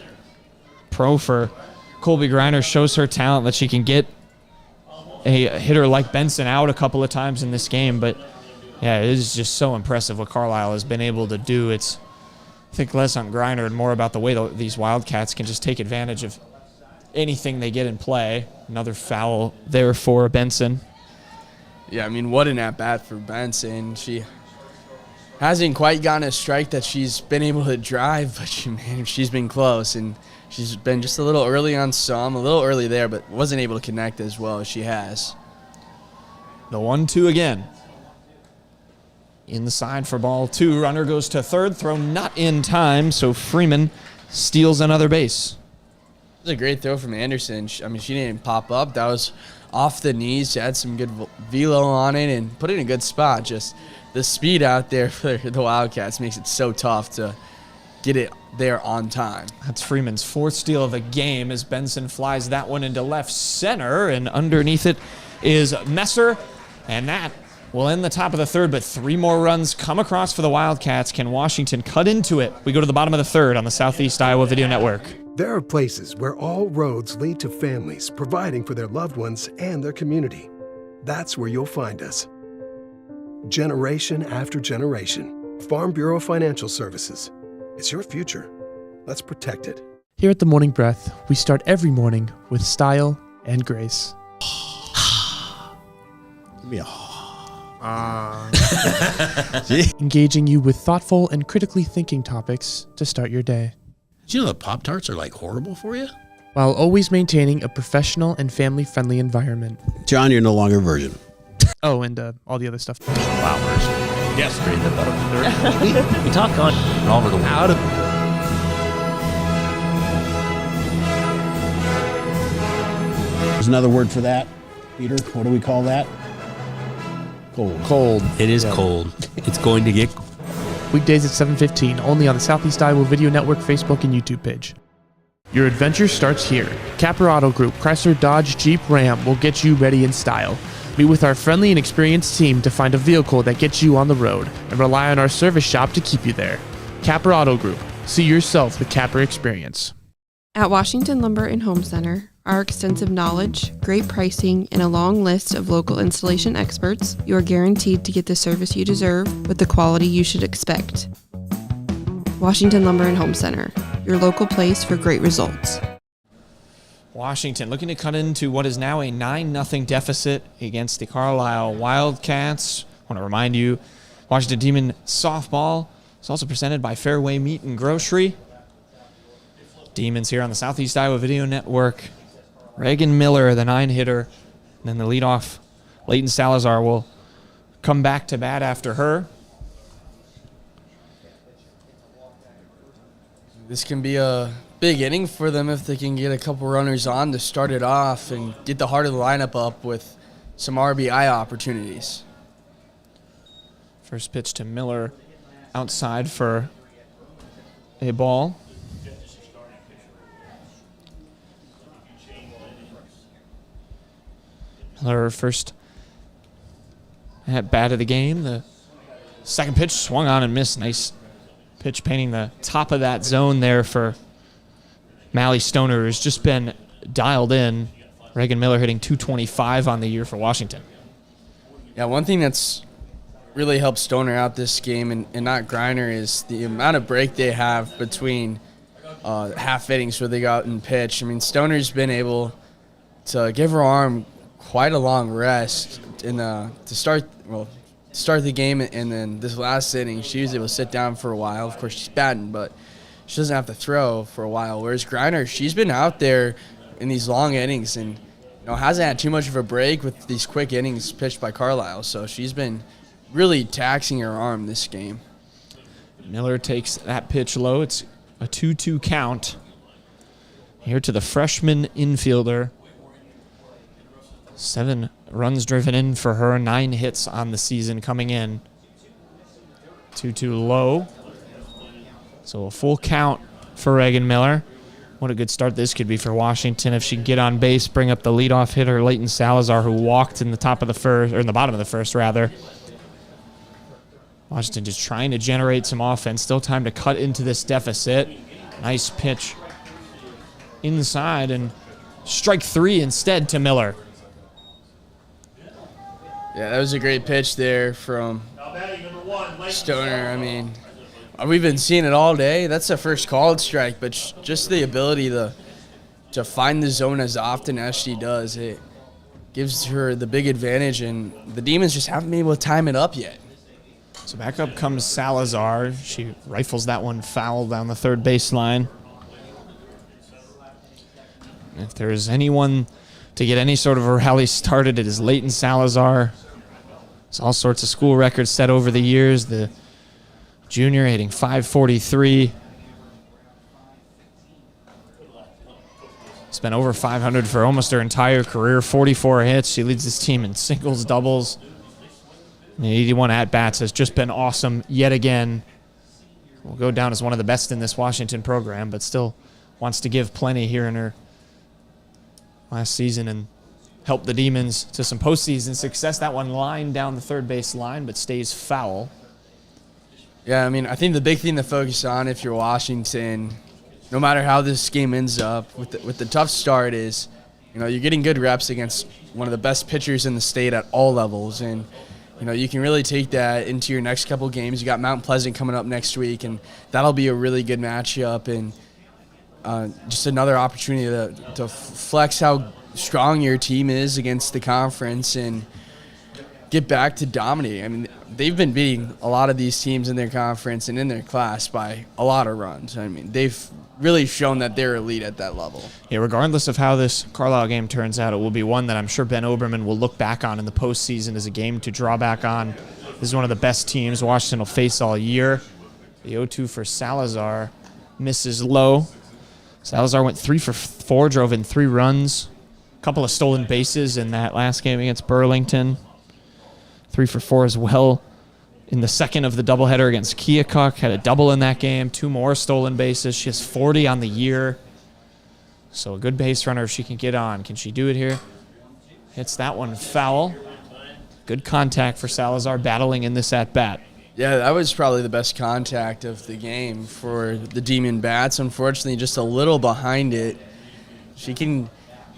S1: pro for Colby Griner. Shows her talent that she can get a hitter like Benson out a couple of times in this game. But, yeah, it is just so impressive what Carlisle has been able to do. It's, I think, less on Griner and more about the way these Wildcats can just take advantage of anything they get in play. Another foul there for Benson.
S2: Yeah, I mean, what an at-bat for Benson. She hasn't quite gotten a strike that she's been able to drive, but she's been close, and she's been just a little early on some, a little early there, but wasn't able to connect as well as she has.
S1: The 1-2 again. Inside for ball 2. Runner goes to third. Throw not in time, so Freeman steals another base.
S2: It was a great throw from Anderson. I mean, she didn't pop up. That was off the knees. She had some good velo on it and put it in a good spot. Just the speed out there for the Wildcats makes it so tough to get it there on time.
S1: That's Freeman's 4th steal of the game as Benson flies that one into left center, and underneath it is Messer, and that will end the top of the third, but 3 more runs come across for the Wildcats. Can Washington cut into it? We go to the bottom of the third on the Southeast Iowa Video Network.
S18: There are places where all roads lead to families providing for their loved ones and their community. That's where you'll find us. Generation after generation. Farm Bureau Financial Services. It's your future. Let's protect it.
S4: Here at The Morning Breath, we start every morning with style and grace.
S14: Give me a
S4: Engaging you with thoughtful and critically thinking topics to start your day.
S14: Did you know that Pop-Tarts are like horrible for you?
S4: While always maintaining a professional and family-friendly environment.
S14: John, you're no longer a virgin.
S4: Oh, and all the other stuff.
S14: Flowers. Yes.
S19: We talk on all over the world.
S14: Out of There's another word for that, Peter. What do we call that? Cold.
S19: It is cold. It's going to get cold.
S4: Weekdays at 7:15, only on the Southeast Iowa Video Network Facebook and YouTube page. Your adventure starts here. Capper Auto Group, Chrysler, Dodge, Jeep, Ram will get you ready in style. Meet with our friendly and experienced team to find a vehicle that gets you on the road, and rely on our service shop to keep you there. Capper Auto Group. See yourself the Capper experience.
S5: At Washington Lumber and Home Center, our extensive knowledge, great pricing, and a long list of local installation experts, you are guaranteed to get the service you deserve with the quality you should expect. Washington Lumber and Home Center, your local place for great results.
S1: Washington looking to cut into what is now a 9-0 deficit against the Carlisle Wildcats. I want to remind you, Washington Demon softball is also presented by Fairway Meat and Grocery. Demons here on the Southeast Iowa Video Network. Reagan Miller, the 9-hitter, and then the leadoff Leighton Salazar will come back to bat after her.
S2: This can be a big inning for them if they can get a couple runners on to start it off and get the heart of the lineup up with some RBI opportunities.
S1: First pitch to Miller outside for a ball. Miller first at bat of the game. The second pitch swung on and missed. Nice pitch painting the top of that zone there for Mally Stoner, who's just been dialed in. Reagan Miller hitting .225 on the year for Washington.
S2: Yeah, one thing that's really helped Stoner out this game and not Griner is the amount of break they have between half innings where they go out and pitch. I mean, Stoner's been able to give her arm quite a long rest to start the game, and then this last inning she was able to sit down for a while. Of course, she's batting, but she doesn't have to throw for a while. Whereas Griner, she's been out there in these long innings and hasn't had too much of a break with these quick innings pitched by Carlisle. So she's been really taxing her arm this game.
S1: Miller takes that pitch low. It's a 2-2 count. Here to the freshman infielder. 7 runs driven in for her, 9 hits on the season coming in. 2-2 low. So a full count for Reagan Miller. What a good start this could be for Washington if she can get on base, bring up the leadoff hitter, Leighton Salazar, who walked in the top of the first, or in the bottom of the first, rather. Washington just trying to generate some offense. Still time to cut into this deficit. Nice pitch inside, and strike 3 instead to Miller.
S2: Yeah, that was a great pitch there from Stoner. I mean, we've been seeing it all day. That's the first called strike, but just the ability to find the zone as often as she does, it gives her the big advantage, and the Demons just haven't been able to time it up yet.
S1: So back up comes Salazar. She rifles that one foul down the third baseline. If there's anyone to get any sort of a rally started, it is Leighton Salazar. There's all sorts of school records set over the years. The junior hitting .543. It's been over 500 for almost her entire career. 44 hits. She leads this team in singles, doubles. And 81 at-bats has just been awesome yet again. Will go down as one of the best in this Washington program, but still wants to give plenty here in her last season and help the Demons to some postseason success. That one lined down the third base line, but stays foul.
S2: Yeah, I mean, I think the big thing to focus on if you're Washington, no matter how this game ends up, with the tough start is, you're getting good reps against one of the best pitchers in the state at all levels, and you can really take that into your next couple games. You got Mount Pleasant coming up next week, and that'll be a really good matchup, and just another opportunity to flex how strong your team is against the conference and get back to dominating. I mean, they've been beating a lot of these teams in their conference and in their class by a lot of runs. I mean, they've really shown that they're elite at that level.
S1: Yeah, regardless of how this Carlisle game turns out, it will be one that I'm sure Ben Oberman will look back on in the postseason as a game to draw back on. This is one of the best teams Washington will face all year. The 0-2 for Salazar misses low. Salazar went 3 for 4, drove in 3 runs. A couple of stolen bases in that last game against Burlington. 3 for 4 as well in the second of the doubleheader against Keokuk. Had a double in that game, 2 more stolen bases. She has 40 on the year. So a good base runner if she can get on. Can she do it here? Hits that one foul. Good contact for Salazar battling in this at-bat.
S2: Yeah, that was probably the best contact of the game for the Demon Bats. Unfortunately, just a little behind it. She can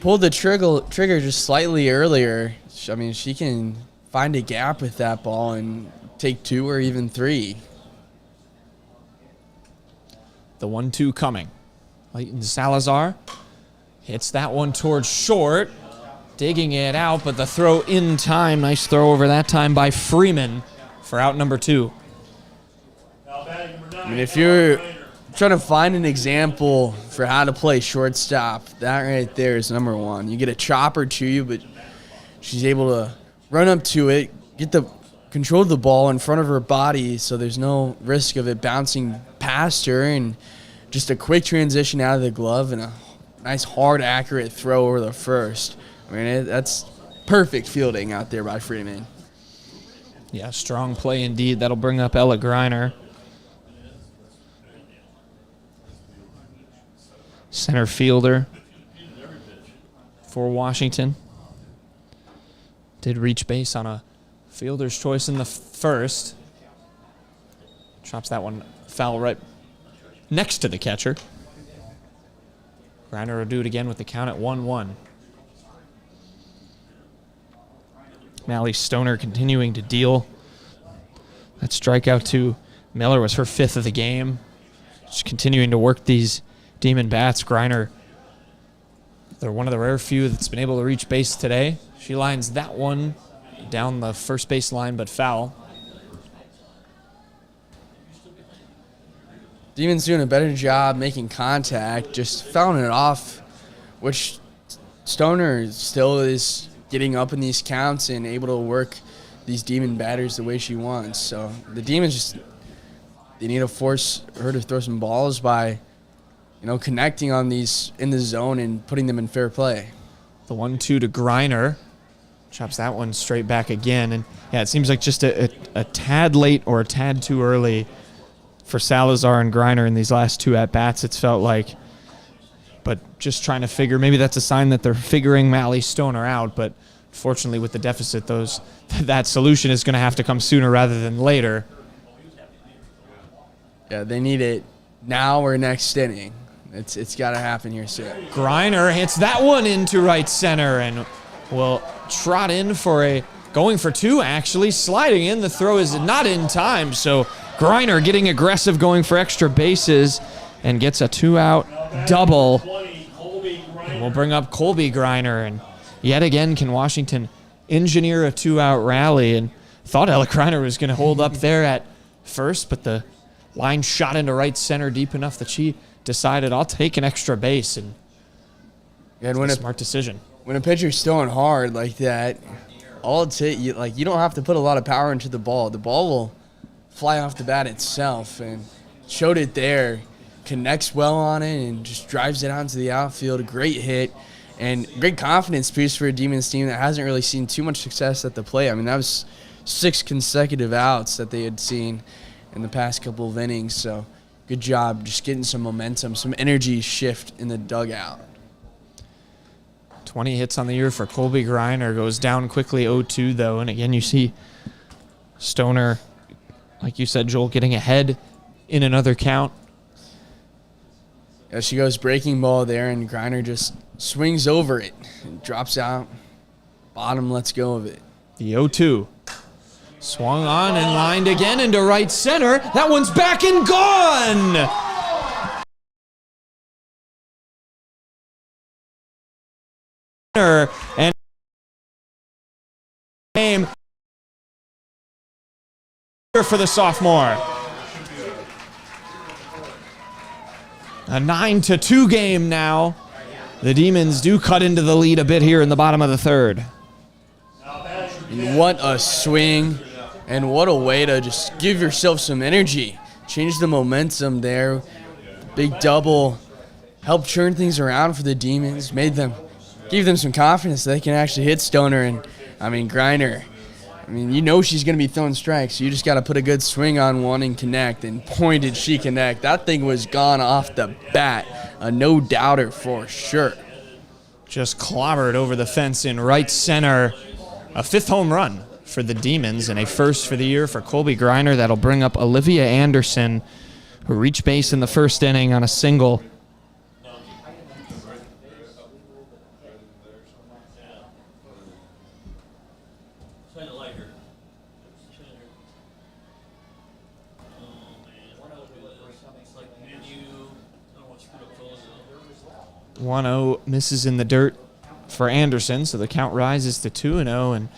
S2: pull the trigger just slightly earlier. I mean, she can find a gap with that ball and take 2 or even 3.
S1: The 1-2 coming. Leighton Salazar hits that one towards short. Digging it out, but the throw in time. Nice throw over that time by Freeman for out number 2.
S2: I mean, if you're trying to find an example for how to play shortstop, that right there is number 1. You get a chopper to you, but she's able to run up to it, control the ball in front of her body so there's no risk of it bouncing past her, and just a quick transition out of the glove and a nice, hard, accurate throw over the first. I mean, that's perfect fielding out there by Freeman.
S1: Yeah, strong play indeed. That'll bring up Ella Greiner. Center fielder for Washington. Did reach base on a fielder's choice in the first. Chops that one foul right next to the catcher. Greiner will do it again with the count at 1-1. Mally Stoner continuing to deal. That strikeout to Miller was her 5th of the game. Just continuing to work these Demon bats. Greiner, they're one of the rare few that's been able to reach base today. She lines that one down the first base line, but foul.
S2: Demon's doing a better job making contact, just fouling it off, which Stoner still is getting up in these counts and able to work these Demon batters the way she wants. So the Demons they need to force her to throw some balls by, connecting on these in the zone and putting them in fair play.
S1: The 1-2 to Greiner. Chops that one straight back again. And yeah, it seems like just a tad late or a tad too early for Salazar and Greiner in these last 2 at-bats, it's felt like. But just trying to figure, maybe that's a sign that they're figuring Mally Stoner out. But fortunately with the deficit, that solution is going to have to come sooner rather than later.
S2: Yeah, they need it now or next inning. It's got to happen here soon.
S1: Greiner hits that one into right center and will trot in for going for 2 actually, sliding in. The throw is not in time, so Greiner getting aggressive, going for extra bases, and gets a 2-out double. And we'll bring up Colby Greiner, and yet again can Washington engineer a 2-out rally, and thought Ella Greiner was going to hold up there at first, but the line shot into right center deep enough that she decided, I'll take an extra base, and when a smart decision.
S2: When a pitcher's throwing hard like that, all it takes, you don't have to put a lot of power into the ball. The ball will fly off the bat itself, and showed it there. Connects well on it and just drives it out into the outfield. A great hit and great confidence piece for a Demons team that hasn't really seen too much success at the plate. I mean, that was 6 consecutive outs that they had seen in the past couple of innings. So good job just getting some momentum, some energy shift in the dugout.
S1: 20 hits on the year for Colby Greiner. Goes down quickly 0-2 though. And again, you see Stoner, like you said, Joel, getting ahead in another count.
S2: Yeah, she goes breaking ball there, and Greiner just swings over it and drops out. Bottom lets go of it.
S1: The 0-2. Swung on and lined again into right center. That one's back and gone! And game for the sophomore. A 9-2 game now. The Demons do cut into the lead a bit here in the bottom of the third.
S2: What a swing, and what a way to just give yourself some energy. Change the momentum there. Big double. Helped turn things around for the Demons. Gave them some confidence that they can actually hit Stoner. And, Greiner, she's going to be throwing strikes. So you just got to put a good swing on one and connect. And boy, did she connect. That thing was gone off the bat. A no-doubter for sure.
S1: Just clobbered over the fence in right center. A 5th home run for the Demons and a first for the year for Colby Greiner. That'll bring up Olivia Anderson, who reached base in the first inning on a single. .0 misses in the dirt for Anderson, so the count rises to 2-0, and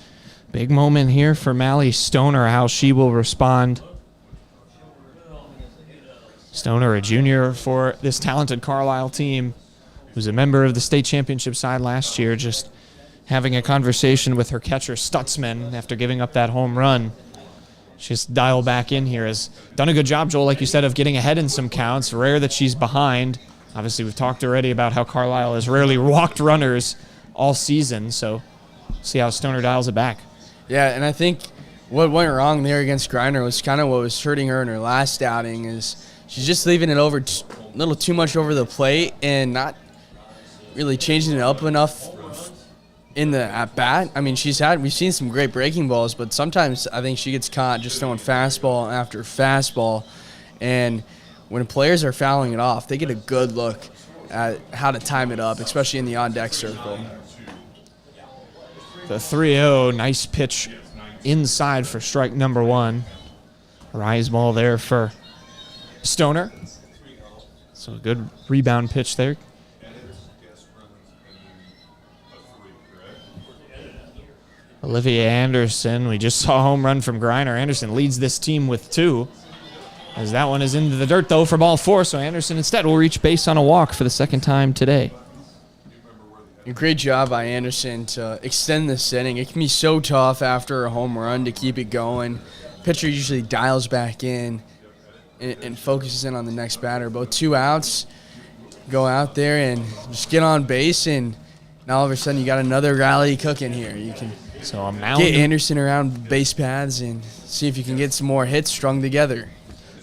S1: big moment here for Mally Stoner, how she will respond. Stoner, a junior for this talented Carlisle team, who's a member of the state championship side last year, just having a conversation with her catcher, Stutzman, after giving up that home run. She's dialed back in here. Has done a good job, Joel, like you said, of getting ahead in some counts. Rare that she's behind. Obviously, we've talked already about how Carlisle has rarely walked runners all season, so see how Stoner dials it back.
S2: Yeah, and I think what went wrong there against Griner was kind of what was hurting her in her last outing is she's just leaving it over a little too much over the plate and not really changing it up enough in the at-bat. I mean, we've seen some great breaking balls, but sometimes I think she gets caught just throwing fastball after fastball. And when players are fouling it off, they get a good look at how to time it up, especially in the on-deck circle.
S1: The 3-0, nice pitch inside for strike number one. Rise ball there for Stoner. So a good rebound pitch there. Olivia Anderson, we just saw a home run from Griner. Anderson leads this team with 2. As that one is into the dirt, though, for ball 4. So Anderson instead will reach base on a walk for the second time today.
S2: A great job by Anderson to extend this inning. It can be so tough after a home run to keep it going. Pitcher usually dials back in and focuses in on the next batter. But 2 outs, go out there and just get on base, and now all of a sudden you got another rally cooking here. You can get Anderson around base paths and see if you can get some more hits strung together.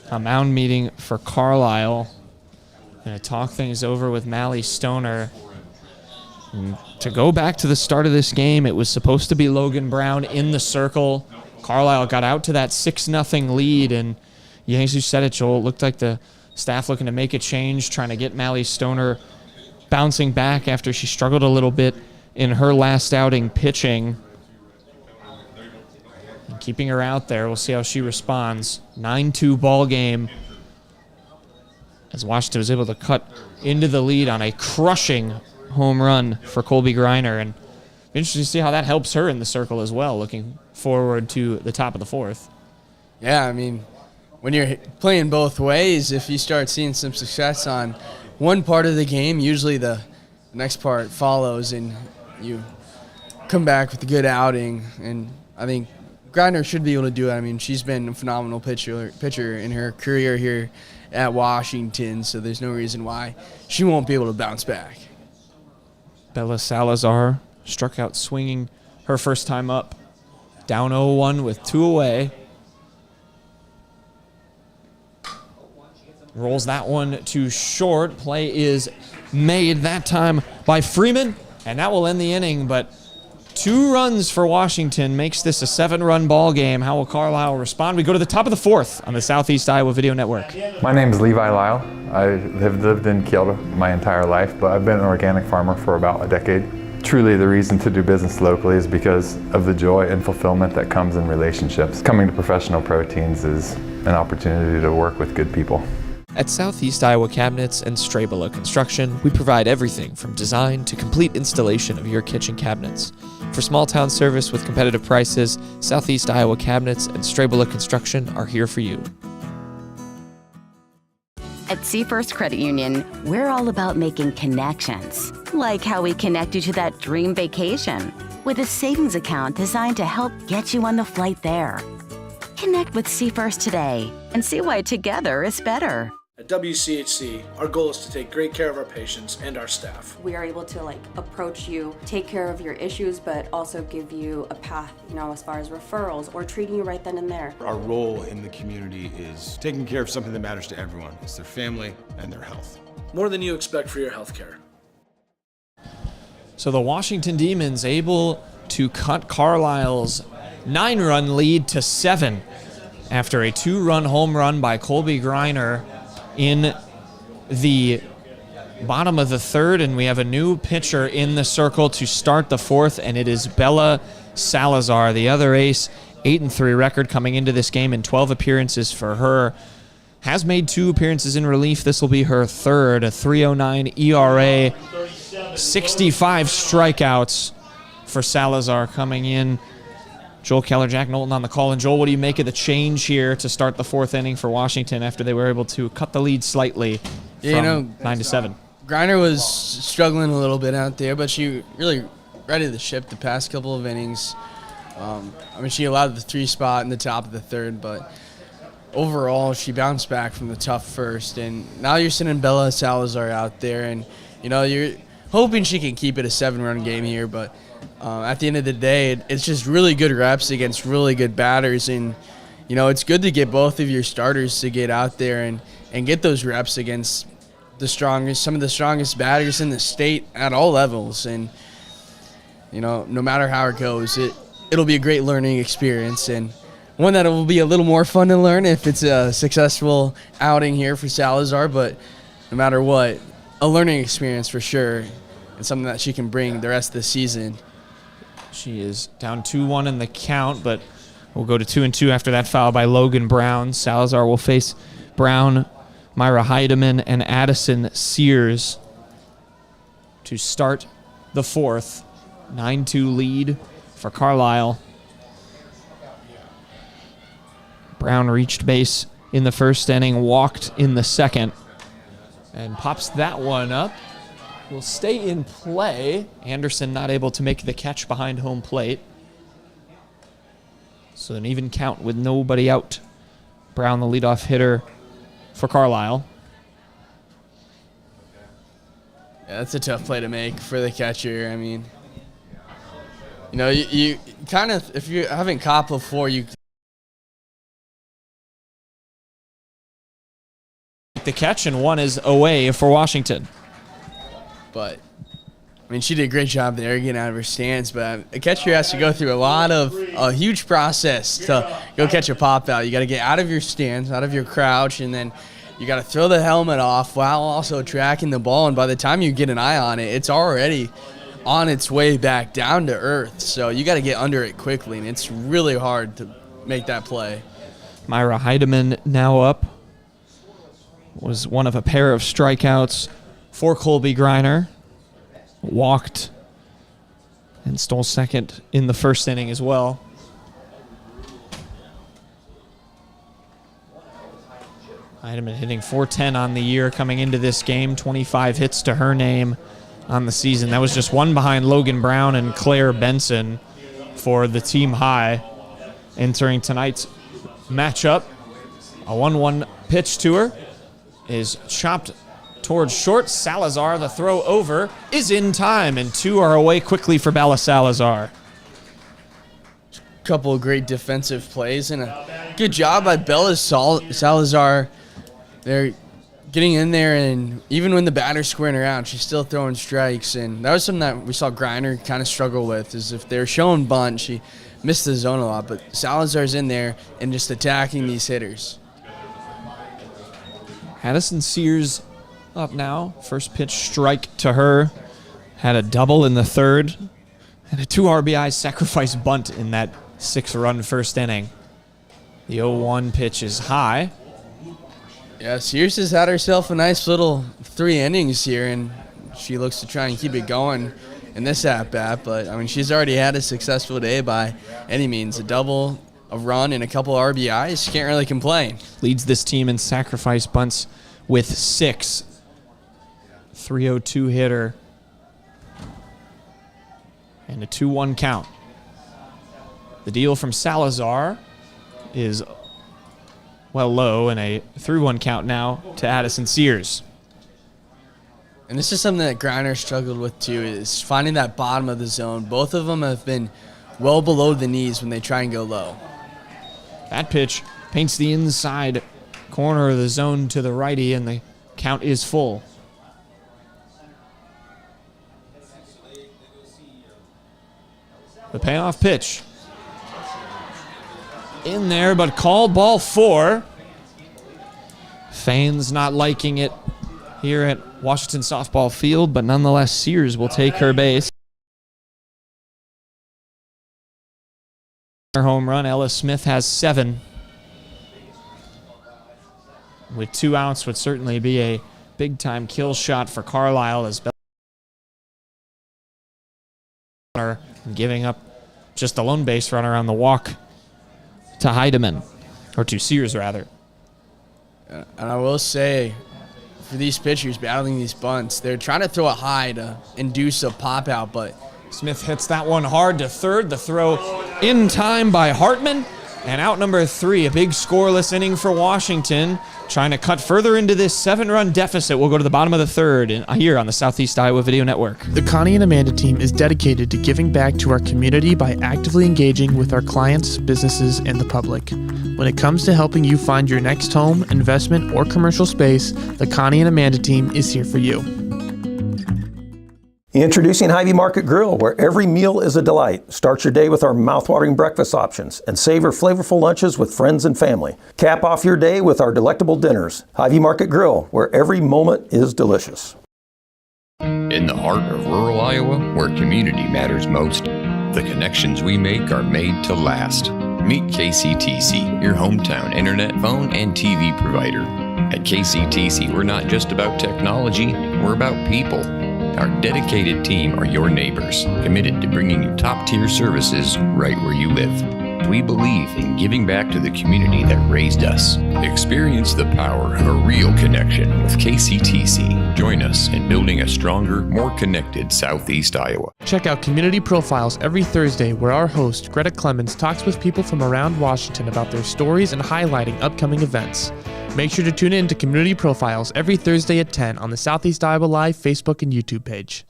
S1: A mound meeting for Carlisle. Going to talk things over with Mally Stoner. And to go back to the start of this game, it was supposed to be Logan Brown in the circle. Carlisle got out to that 6-0 lead, and Jesus said it, Joel. It looked like the staff looking to make a change, trying to get Mally Stoner bouncing back after she struggled a little bit in her last outing pitching. And keeping her out there, we'll see how she responds. 9-2 ball game as Washington was able to cut into the lead on a crushing home run for Colby Griner, and interesting to see how that helps her in the circle as well, looking forward to the top of the 4th.
S2: Yeah, I mean, when you're playing both ways, if you start seeing some success on one part of the game, usually the next part follows and you come back with a good outing, and I think Griner should be able to do it. I mean, she's been a phenomenal pitcher in her career here at Washington, so there's no reason why she won't be able to bounce back.
S1: Bella Salazar struck out swinging her first time up. Down 0-1 with 2 away. Rolls that one to short. Play is made that time by Freeman, and that will end the inning, but 2 runs for Washington makes this a 7-run ball game. How will Carlisle respond? We go to the top of the 4th on the Southeast Iowa Video Network.
S6: My name is Levi Lyle. I have lived in Kielder my entire life, but I've been an organic farmer for about a decade. Truly, the reason to do business locally is because of the joy and fulfillment that comes in relationships. Coming to Professional Proteins is an opportunity to work with good people.
S7: At Southeast Iowa Cabinets and Strabela Construction, we provide everything from design to complete installation of your kitchen cabinets. For small town service with competitive prices, Southeast Iowa Cabinets and Strabela Construction are here for you.
S8: At Seafirst Credit Union, we're all about making connections, like how we connect you to that dream vacation with a savings account designed to help get you on the flight there. Connect with Seafirst today and see why together is better.
S9: At WCHC, our goal is to take great care of our patients and our staff.
S10: We are able to approach you, take care of your issues, but also give you a path, as far as referrals or treating you right then and there.
S11: Our role in the community is taking care of something that matters to everyone. It's their family and their health.
S9: More than you expect for your health care.
S1: So the Washington Demons able to cut Carlisle's 9-run lead to 7 after a 2-run home run by Colby Griner in the bottom of the 3rd, and we have a new pitcher in the circle to start the 4th, and it is Bella Salazar, the other ace, 8-3 record coming into this game in 12 appearances for her. Has made 2 appearances in relief. This will be her 3rd, a 3.09 ERA, 65 strikeouts for Salazar coming in. Joel Keller, Jack Knowlton on the call. And Joel, what do you make of the change here to start the 4th inning for Washington after they were able to cut the lead slightly from 9-7?
S2: Griner was struggling a little bit out there, but she really ready to ship the past couple of innings. She allowed the 3 spot in the top of the 3rd, but overall she bounced back from the tough first. And now you're sending Bella Salazar out there, and you're hoping she can keep it a 7-run game here. But at the end of the day, it's just really good reps against really good batters, and it's good to get both of your starters to get out there and get those reps against some of the strongest batters in the state at all levels. And no matter how it goes, it'll be a great learning experience, and one that will be a little more fun to learn if it's a successful outing here for Salazar. But no matter what, a learning experience for sure, and something that she can bring the rest of the season.
S1: She is down 2-1 in the count, but we'll go to 2-2 after that foul by Logan Brown. Salazar will face Brown, Myra Heidemann, and Addison Sears to start the 4th. 9-2 lead for Carlisle. Brown reached base in the 1st inning, walked in the 2nd, and pops that one up. Will stay in play. Anderson not able to make the catch behind home plate. So an even count with nobody out. Brown, the leadoff hitter for Carlisle.
S2: Yeah, that's a tough play to make for the catcher. You kind of, if you haven't caught before, you
S1: the catch, and one is away for Washington.
S2: But she did a great job there getting out of her stance. But a catcher has to go through a huge process to go catch a pop out. You got to get out of your stance, out of your crouch, and then you got to throw the helmet off while also tracking the ball. And by the time you get an eye on it, it's already on its way back down to earth. So you got to get under it quickly, and it's really hard to make that play.
S1: Myra Heidemann now up. Was one of a pair of strikeouts for Colby Griner. Walked and stole second in the 1st inning as well. Heidemann hitting .410 on the year coming into this game. 25 hits to her name on the season. That was just one behind Logan Brown and Claire Benson for the team high. Entering tonight's matchup, a 1-1 pitch to her is chopped towards short. Salazar, the throw over, is in time, and 2 are away quickly for Bella Salazar.
S2: Couple of great defensive plays and a good job by Bella Salazar. They're getting in there, and even when the batter's squaring her out, she's still throwing strikes. And that was something that we saw Griner kind of struggle with, is if they're showing bunt, she missed the zone a lot. But Salazar's in there and just attacking these hitters.
S1: Addison Sears up now. First pitch strike to her. Had a double in the 3rd. And a 2 RBI sacrifice bunt in that 6-run 1st inning. The 0-1 pitch is high.
S2: Yeah, Sears has had herself a nice little 3 innings here, and she looks to try and keep it going in this at-bat. But, she's already had a successful day by any means. A double, a run, and a couple RBIs. Can't really complain.
S1: Leads this team in sacrifice bunts with 6. 302 hitter. And a 2-1 count. The deal from Salazar is low, and a 3-1 count now to Addison Sears.
S2: And this is something that Griner struggled with too, is finding that bottom of the zone. Both of them have been well below the knees when they try and go low.
S1: That pitch paints the inside corner of the zone to the righty, and the count is full. The payoff pitch. In there, but called ball 4. Fans not liking it here at Washington Softball Field, but nonetheless, Sears will take her base. Her home run, Ella Smith has 7. With 2 outs would certainly be a big-time kill shot for Carlisle, as Bell giving up just a lone base runner on the walk to Heidemann, or to Sears rather.
S2: And I will say, for these pitchers battling these bunts, they're trying to throw it high to induce a pop out, but
S1: Smith hits that one hard to third. The throw in time by Hartman. And out number 3, a big scoreless inning for Washington, trying to cut further into this 7-run deficit. We'll go to the bottom of the third here on the Southeast Iowa Video Network.
S4: The Connie and Amanda team is dedicated to giving back to our community by actively engaging with our clients, businesses, and the public. When it comes to helping you find your next home, investment, or commercial space, the Connie and Amanda team is here for you.
S12: Introducing Hy-Vee Market Grill, where every meal is a delight. Start your day with our mouthwatering breakfast options and savor flavorful lunches with friends and family. Cap off your day with our delectable dinners. Hy-Vee Market Grill, where every moment is delicious.
S13: In the heart of rural Iowa, where community matters most, the connections we make are made to last. Meet KCTC, your hometown internet, phone, and TV provider. At KCTC, we're not just about technology, we're about people. Our dedicated team are your neighbors, committed to bringing you top-tier services right where you live. We believe in giving back to the community that raised us. Experience the power of a real connection with KCTC. Join us in building a stronger, more connected Southeast Iowa.
S4: Check out Community Profiles every Thursday, where our host, Greta Clemens, talks with people from around Washington about their stories and highlighting upcoming events. Make sure to tune in to Community Profiles every Thursday at 10 on the Southeast Iowa Live Facebook and YouTube page.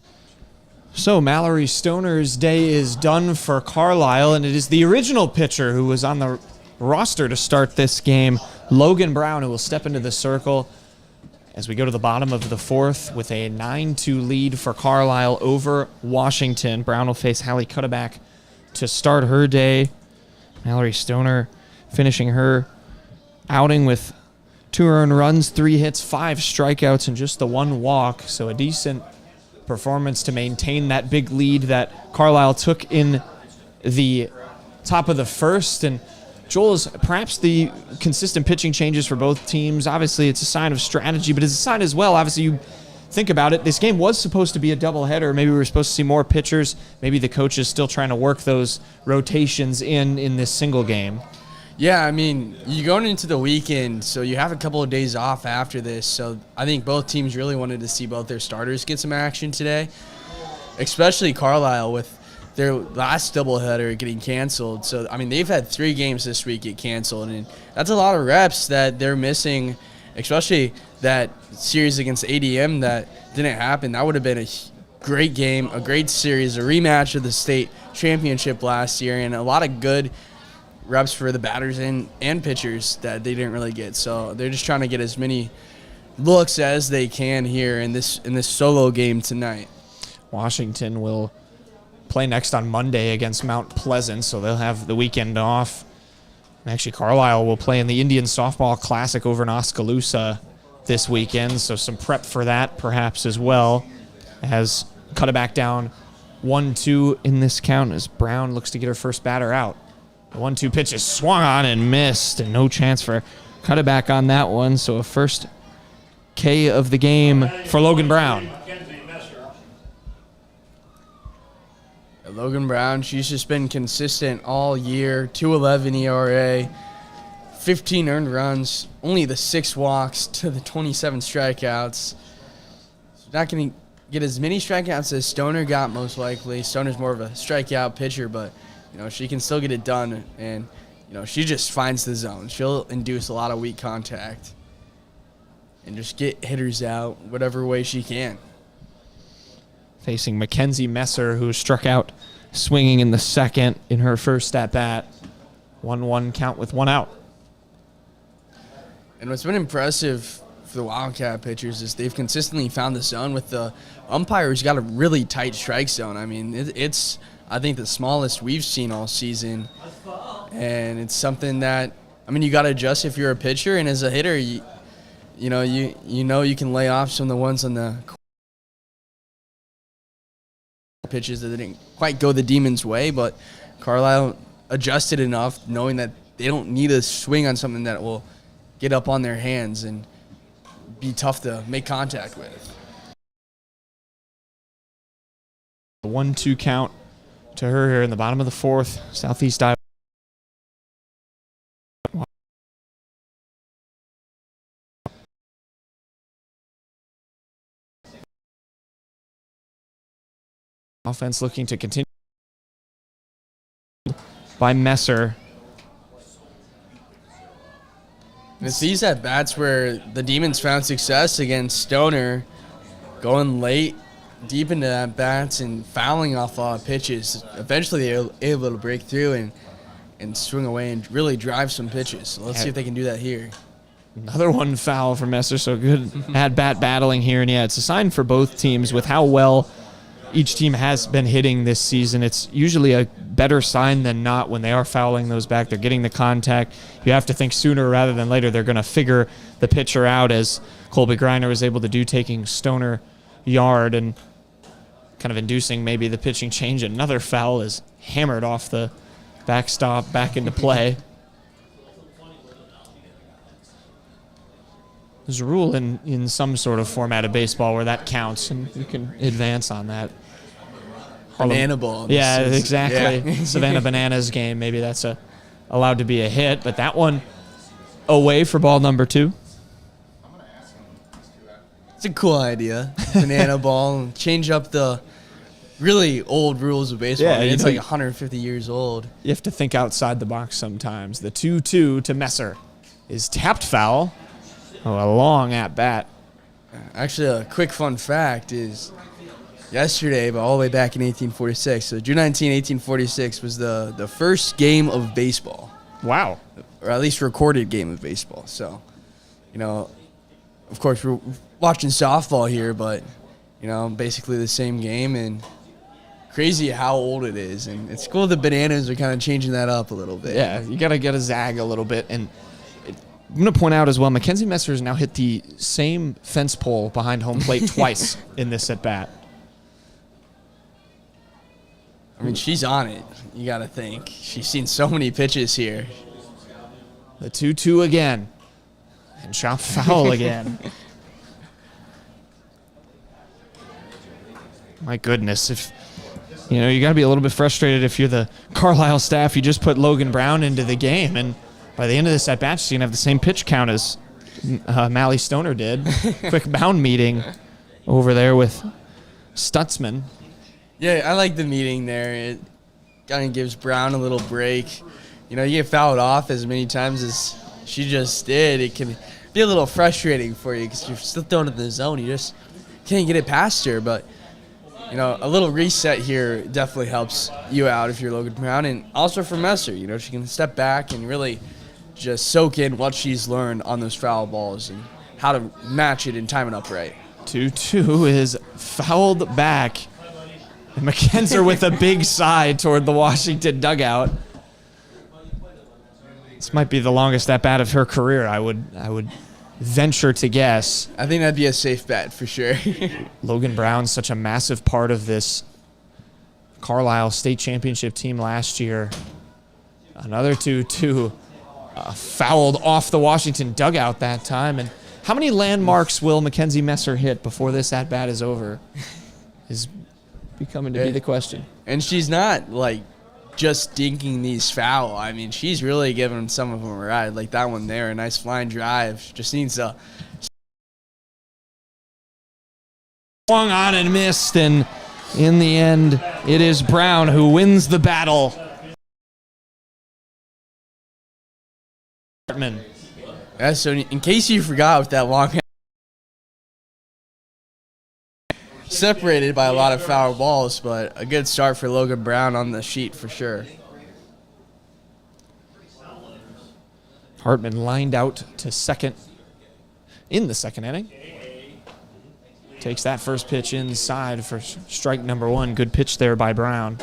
S1: So Mallory Stoner's day is done for Carlisle, and it is the original pitcher who was on the roster to start this game, Logan Brown, who will step into the circle as we go to the bottom of the fourth with a 9-2 lead for Carlisle over Washington. Brown will face Hallie Cutterback to start her day. Mallory Stoner finishing her outing with 2 earned runs, 3 hits, 5 strikeouts, and just the 1 walk. So a decent performance to maintain that big lead that Carlisle took in the top of the first. And Joel's perhaps the consistent pitching changes for both teams. Obviously, it's a sign of strategy, but it's a sign as well. Obviously, you think about it. This game was supposed to be a doubleheader. Maybe we were supposed to see more pitchers. Maybe the coach is still trying to work those rotations in this single game.
S2: Yeah, I mean, you're going into the weekend, so you have a couple of days off after this. So I think both teams really wanted to see both their starters get some action today, especially Carlisle with their last doubleheader getting canceled. So, I mean, they've had 3 games this week get canceled, and that's a lot of reps that they're missing, especially that series against ADM that didn't happen. That would have been a great game, a great series, a rematch of the state championship last year, and a lot of good reps for the batters and pitchers that they didn't really get. So they're just trying to get as many looks as they can here in this solo game tonight.
S1: Washington will play next on Monday against Mount Pleasant, so they'll have the weekend off. And actually, Carlisle will play in the Indian Softball Classic over in Oskaloosa this weekend, so some prep for that perhaps as well. As cut it back down 1-2 in this count as Brown looks to get her first batter out. The 1-2 pitch is swung on and missed, and no chance for cut it back on that one. So a first K of the game for Logan Brown.
S2: Logan Brown, she's just been consistent all year. 2.11 ERA, 15 earned runs, only the 6 walks to the 27 strikeouts. She's not going to get as many strikeouts as Stoner got, most likely. Stoner's more of a strikeout pitcher, but she can still get it done, and she just finds the zone. She'll induce a lot of weak contact and just get hitters out whatever way she can.
S1: Facing Mackenzie Messer, who struck out swinging in the second in her first at-bat. 1-1 count with 1 out.
S2: And what's been impressive for the Wildcat pitchers is they've consistently found the zone with the umpire who's got a really tight strike zone. I mean, it's I think the smallest we've seen all season, and it's something that, I mean, you got to adjust if you're a pitcher, and as a hitter, you can lay off some of the ones on the pitches that didn't quite go the Demons' way, but Carlisle adjusted enough, knowing that they don't need a swing on something that will get up on their hands and be tough to make contact with.
S1: The 1-2 count to her here in the bottom of the fourth. Southeast Iowa Offense looking to continue by Messer.
S2: It's these at-bats where the Demons found success against Stoner, going late, deep into at-bats and fouling off a lot of pitches. Eventually they were able to break through and swing away and really drive some pitches. So let's see if they can do that here.
S1: Another one foul for Messer, so good at-bat battling here. And yeah, it's a sign for both teams with how well each team has been hitting this season. It's usually a better sign than not when they are fouling those back. They're getting the contact. You have to think sooner rather than later they're going to figure the pitcher out, as Colby Griner was able to do, taking Stoner yard and kind of inducing maybe the pitching change. Another foul is hammered off the backstop back into play. There's a rule in some sort of format of baseball where that counts, and you can advance on that.
S2: Banana ball.
S1: Yeah, exactly. Yeah. Savannah Bananas game, maybe that's allowed to be a hit, but that one away for ball number 2.
S2: It's a cool idea. Banana ball, and change up the really old rules of baseball.
S1: Yeah,
S2: I mean, it's like 150 years old.
S1: You have to think outside the box sometimes. The 2-2 to Messer is tapped foul. Oh, a long at-bat.
S2: Actually, a quick fun fact is yesterday, but all the way back in 1846, so June 19, 1846 was the first game of baseball.
S1: Wow.
S2: Or at least recorded game of baseball. So, of course, we're watching softball here, but, basically the same game, and crazy how old it is. And it's cool the Bananas are kind of changing that up a little bit.
S1: Yeah, you got to get a zag a little bit. And I'm going to point out as well, Mackenzie Messer has now hit the same fence pole behind home plate twice in this at-bat.
S2: I mean, she's on it, you got to think. She's seen so many pitches here.
S1: The 2-2 again. And chop foul again. My goodness, if you got to be a little bit frustrated if you're the Carlisle staff. You just put Logan Brown into the game, and by the end of this at-bat, she's going to have the same pitch count as Mally Stoner did. Quick bound meeting over there with Stutzman.
S2: Yeah, I like the meeting there. It kind of gives Brown a little break. You get fouled off as many times as she just did. It can be a little frustrating for you because you're still thrown in the zone. You just can't get it past her. But, a little reset here definitely helps you out if you're Logan Brown. And also for Messer, she can step back and really just soak in what she's learned on those foul balls and how to match it and time it up right.
S1: 2-2 is fouled back. And McKenzer with a big side toward the Washington dugout. This might be the longest at-bat of her career, I would venture to guess.
S2: I think that'd be a safe bet for sure.
S1: Logan Brown's such a massive part of this Carlisle state championship team last year. Another 2-2. Fouled off the Washington dugout that time. And how many landmarks will Mackenzie Messer hit before this at-bat is over is becoming to be the question.
S2: And she's not, just dinking these foul. I mean, she's really giving some of them a ride. Like that one there, a nice flying drive. Just needs to...
S1: Swung on and missed, and in the end, it is Brown who wins the battle.
S2: Yeah, so in case you forgot with that long... separated by a lot of foul balls, but a good start for Logan Brown on the sheet for sure.
S1: Hartman lined out to second in the second inning. Takes that first pitch inside for strike number 1. Good pitch there by Brown.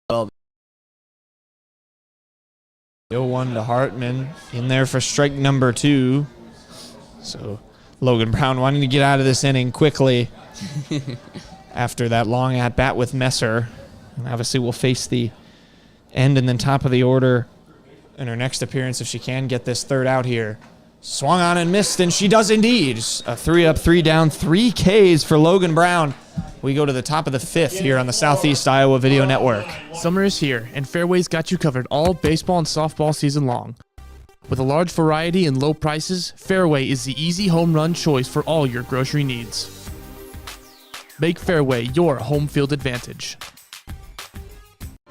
S2: Well,
S1: 0-1 to Hartman in there for strike number 2. So Logan Brown wanting to get out of this inning quickly after that long at-bat with Messer. And obviously will face the end and then top of the order in her next appearance if she can get this third out here. Swung on and missed, and she does indeed. A 3 up, 3 down, 3 Ks for Logan Brown. We go to the top of the 5th here on the Southeast Iowa Video Network.
S4: Summer is here, and Fairway's got you covered all baseball and softball season long. With a large variety and low prices, Fairway is the easy home run choice for all your grocery needs. Make Fairway your home field advantage.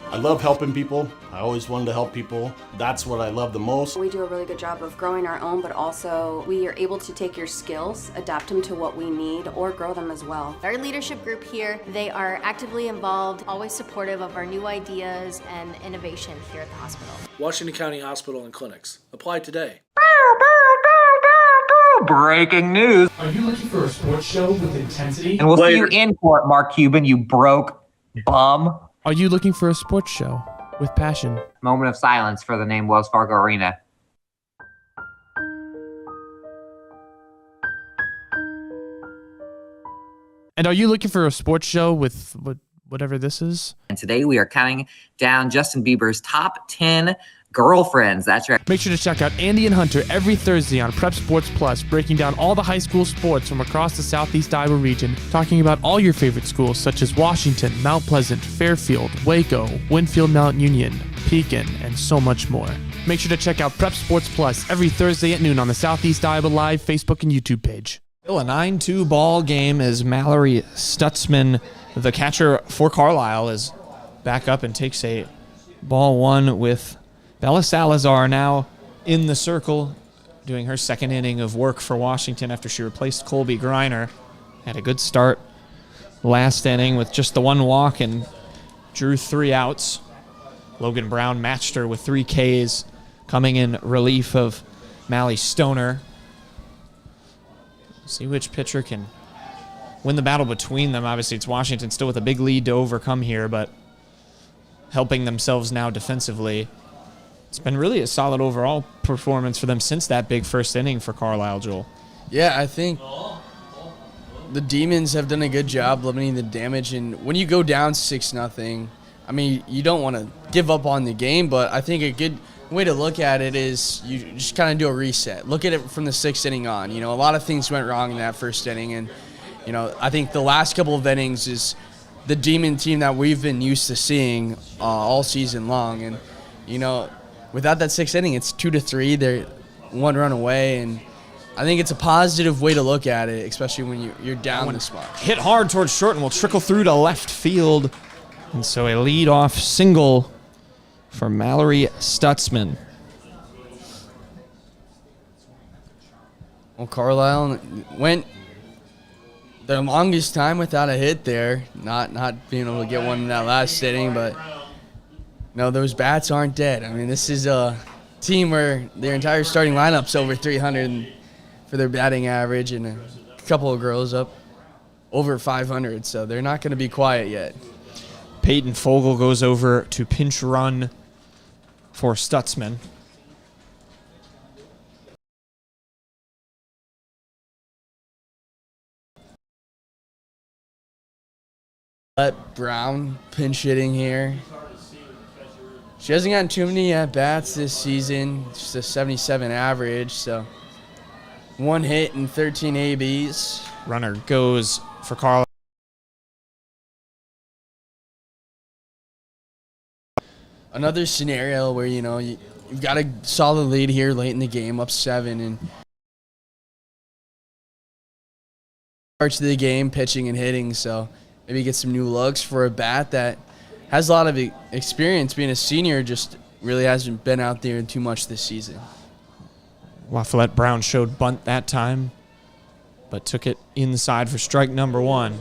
S14: I love helping people. I always wanted to help people. That's what I love the most.
S10: We do a really good job of growing our own, but also we are able to take your skills, adapt them to what we need, or grow them as well.
S15: Our leadership group here, they are actively involved, always supportive of our new ideas and innovation here at the hospital.
S9: Washington County Hospital and Clinics. Apply today.
S16: Breaking news.
S17: Are you looking for a sports show with intensity?
S16: And we'll see you in court, Mark Cuban, you broke bum.
S4: Are you looking for a sports show with passion?
S16: Moment of silence for the name Wells Fargo Arena.
S4: And are you looking for a sports show with whatever this is?
S16: And today we are counting down Justin Bieber's top 10 girlfriends. That's right.
S4: Make sure to check out Andy and Hunter every Thursday on Prep Sports Plus, breaking down all the high school sports from across the Southeast Iowa region, talking about all your favorite schools such as Washington, Mount Pleasant, Fairfield, Waco, Winfield Mount Union, Pekin, and so much more. Make sure to check out Prep Sports Plus every Thursday at noon on the Southeast Iowa Live Facebook and YouTube page.
S1: Still a 9-2 ball game as Mallory Stutzman, the catcher for Carlisle, is back up and takes a ball one with Bella Salazar now in the circle, doing her second inning of work for Washington after she replaced Colby Griner. Had a good start last inning with just the one walk and drew 3 outs. Logan Brown matched her with 3 Ks, coming in relief of Mally Stoner. See which pitcher can win the battle between them. Obviously, it's Washington still with a big lead to overcome here, but helping themselves now defensively. It's been really a solid overall performance for them since that big first inning for Carlisle, Joel.
S2: Yeah, I think the Demons have done a good job limiting the damage. And when you go down 6-0, I mean, you don't want to give up on the game, but I think a good way to look at it is you just kind of do a reset. Look at it from the 6th inning on. You know, a lot of things went wrong in that first inning. And, you know, I think the last couple of innings is the Demon team that we've been used to seeing all season long. And, you know, without that 6th inning, it's 2-3. They're 1 run away, and I think it's a positive way to look at it, especially when you're down this much.
S1: Hit hard towards short and will trickle through to left field. And so a leadoff single for Mallory Stutzman.
S2: Well, Carlisle went their longest time without a hit there, not being able to get one in that last inning, but no, those bats aren't dead. I mean, this is a team where their entire starting lineup's over 300 for their batting average, and a couple of girls up over 500, so they're not going to be quiet yet.
S1: Peyton Fogel goes over to pinch run for Stutzman.
S2: Let Brown pinch hitting here. She hasn't gotten too many at-bats this season, just a 77 average, so 1 hit and 13 ABs.
S1: Runner goes for Carlisle.
S2: Another scenario where, you know, you've got a solid lead here late in the game, up 7, and parts of the game, pitching and hitting, so maybe get some new looks for a bat that has a lot of experience being a senior, just really hasn't been out there too much this season.
S1: LaFollette Brown showed bunt that time, but took it inside for strike number 1.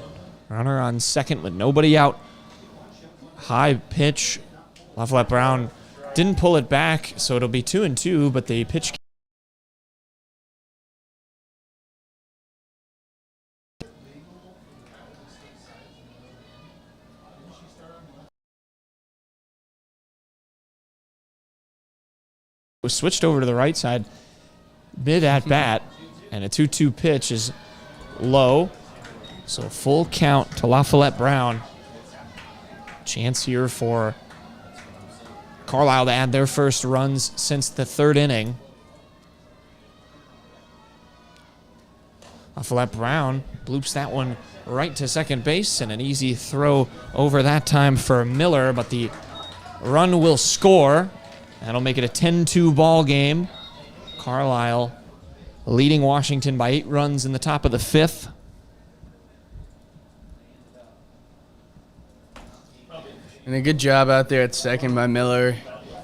S1: Runner on second with nobody out. High pitch. LaFollette Brown didn't pull it back, so it'll be 2-2, but the pitch was switched over to the right side mid at bat, and a 2-2 pitch is low, so full count to LaFollette Brown. Chance here for Carlisle to add their first runs since the 3rd inning. Follette Brown bloops that one right to second base, and an easy throw over that time for Miller, but the run will score. That'll make it a 10-2 ball game. Carlisle leading Washington by 8 runs in the top of the 5th.
S2: And a good job out there at second by Miller.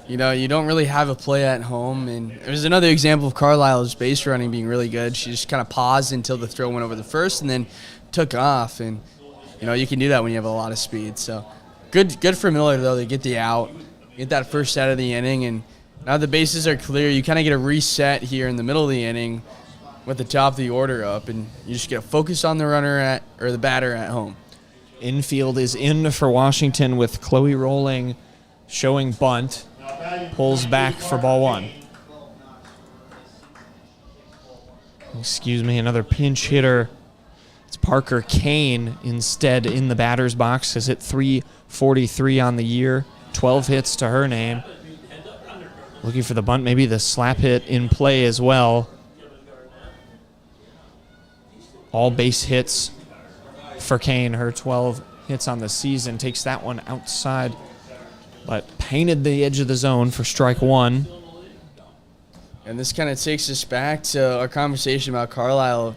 S2: You know, you don't really have a play at home. And there's another example of Carlisle's base running being really good. She just kind of paused until the throw went over the first and then took off. And, you know, you can do that when you have a lot of speed. So good for Miller, though, to get the out, get that first out of the inning. And now the bases are clear. You kind of get a reset here in the middle of the inning with the top of the order up. And you just get a focus on the runner or the batter at home.
S1: Infield is in for Washington with Chloe Rolling showing bunt. Pulls back for ball 1. Excuse me, another pinch hitter. It's Parker Kane instead in the batter's box. Has hit .343 on the year. 12 hits to her name. Looking for the bunt, maybe the slap hit in play as well. All base hits for Kane. Her 12 hits on the season. Takes that one outside, but painted the edge of the zone for strike 1.
S2: And this kind of takes us back to our conversation about Carlisle,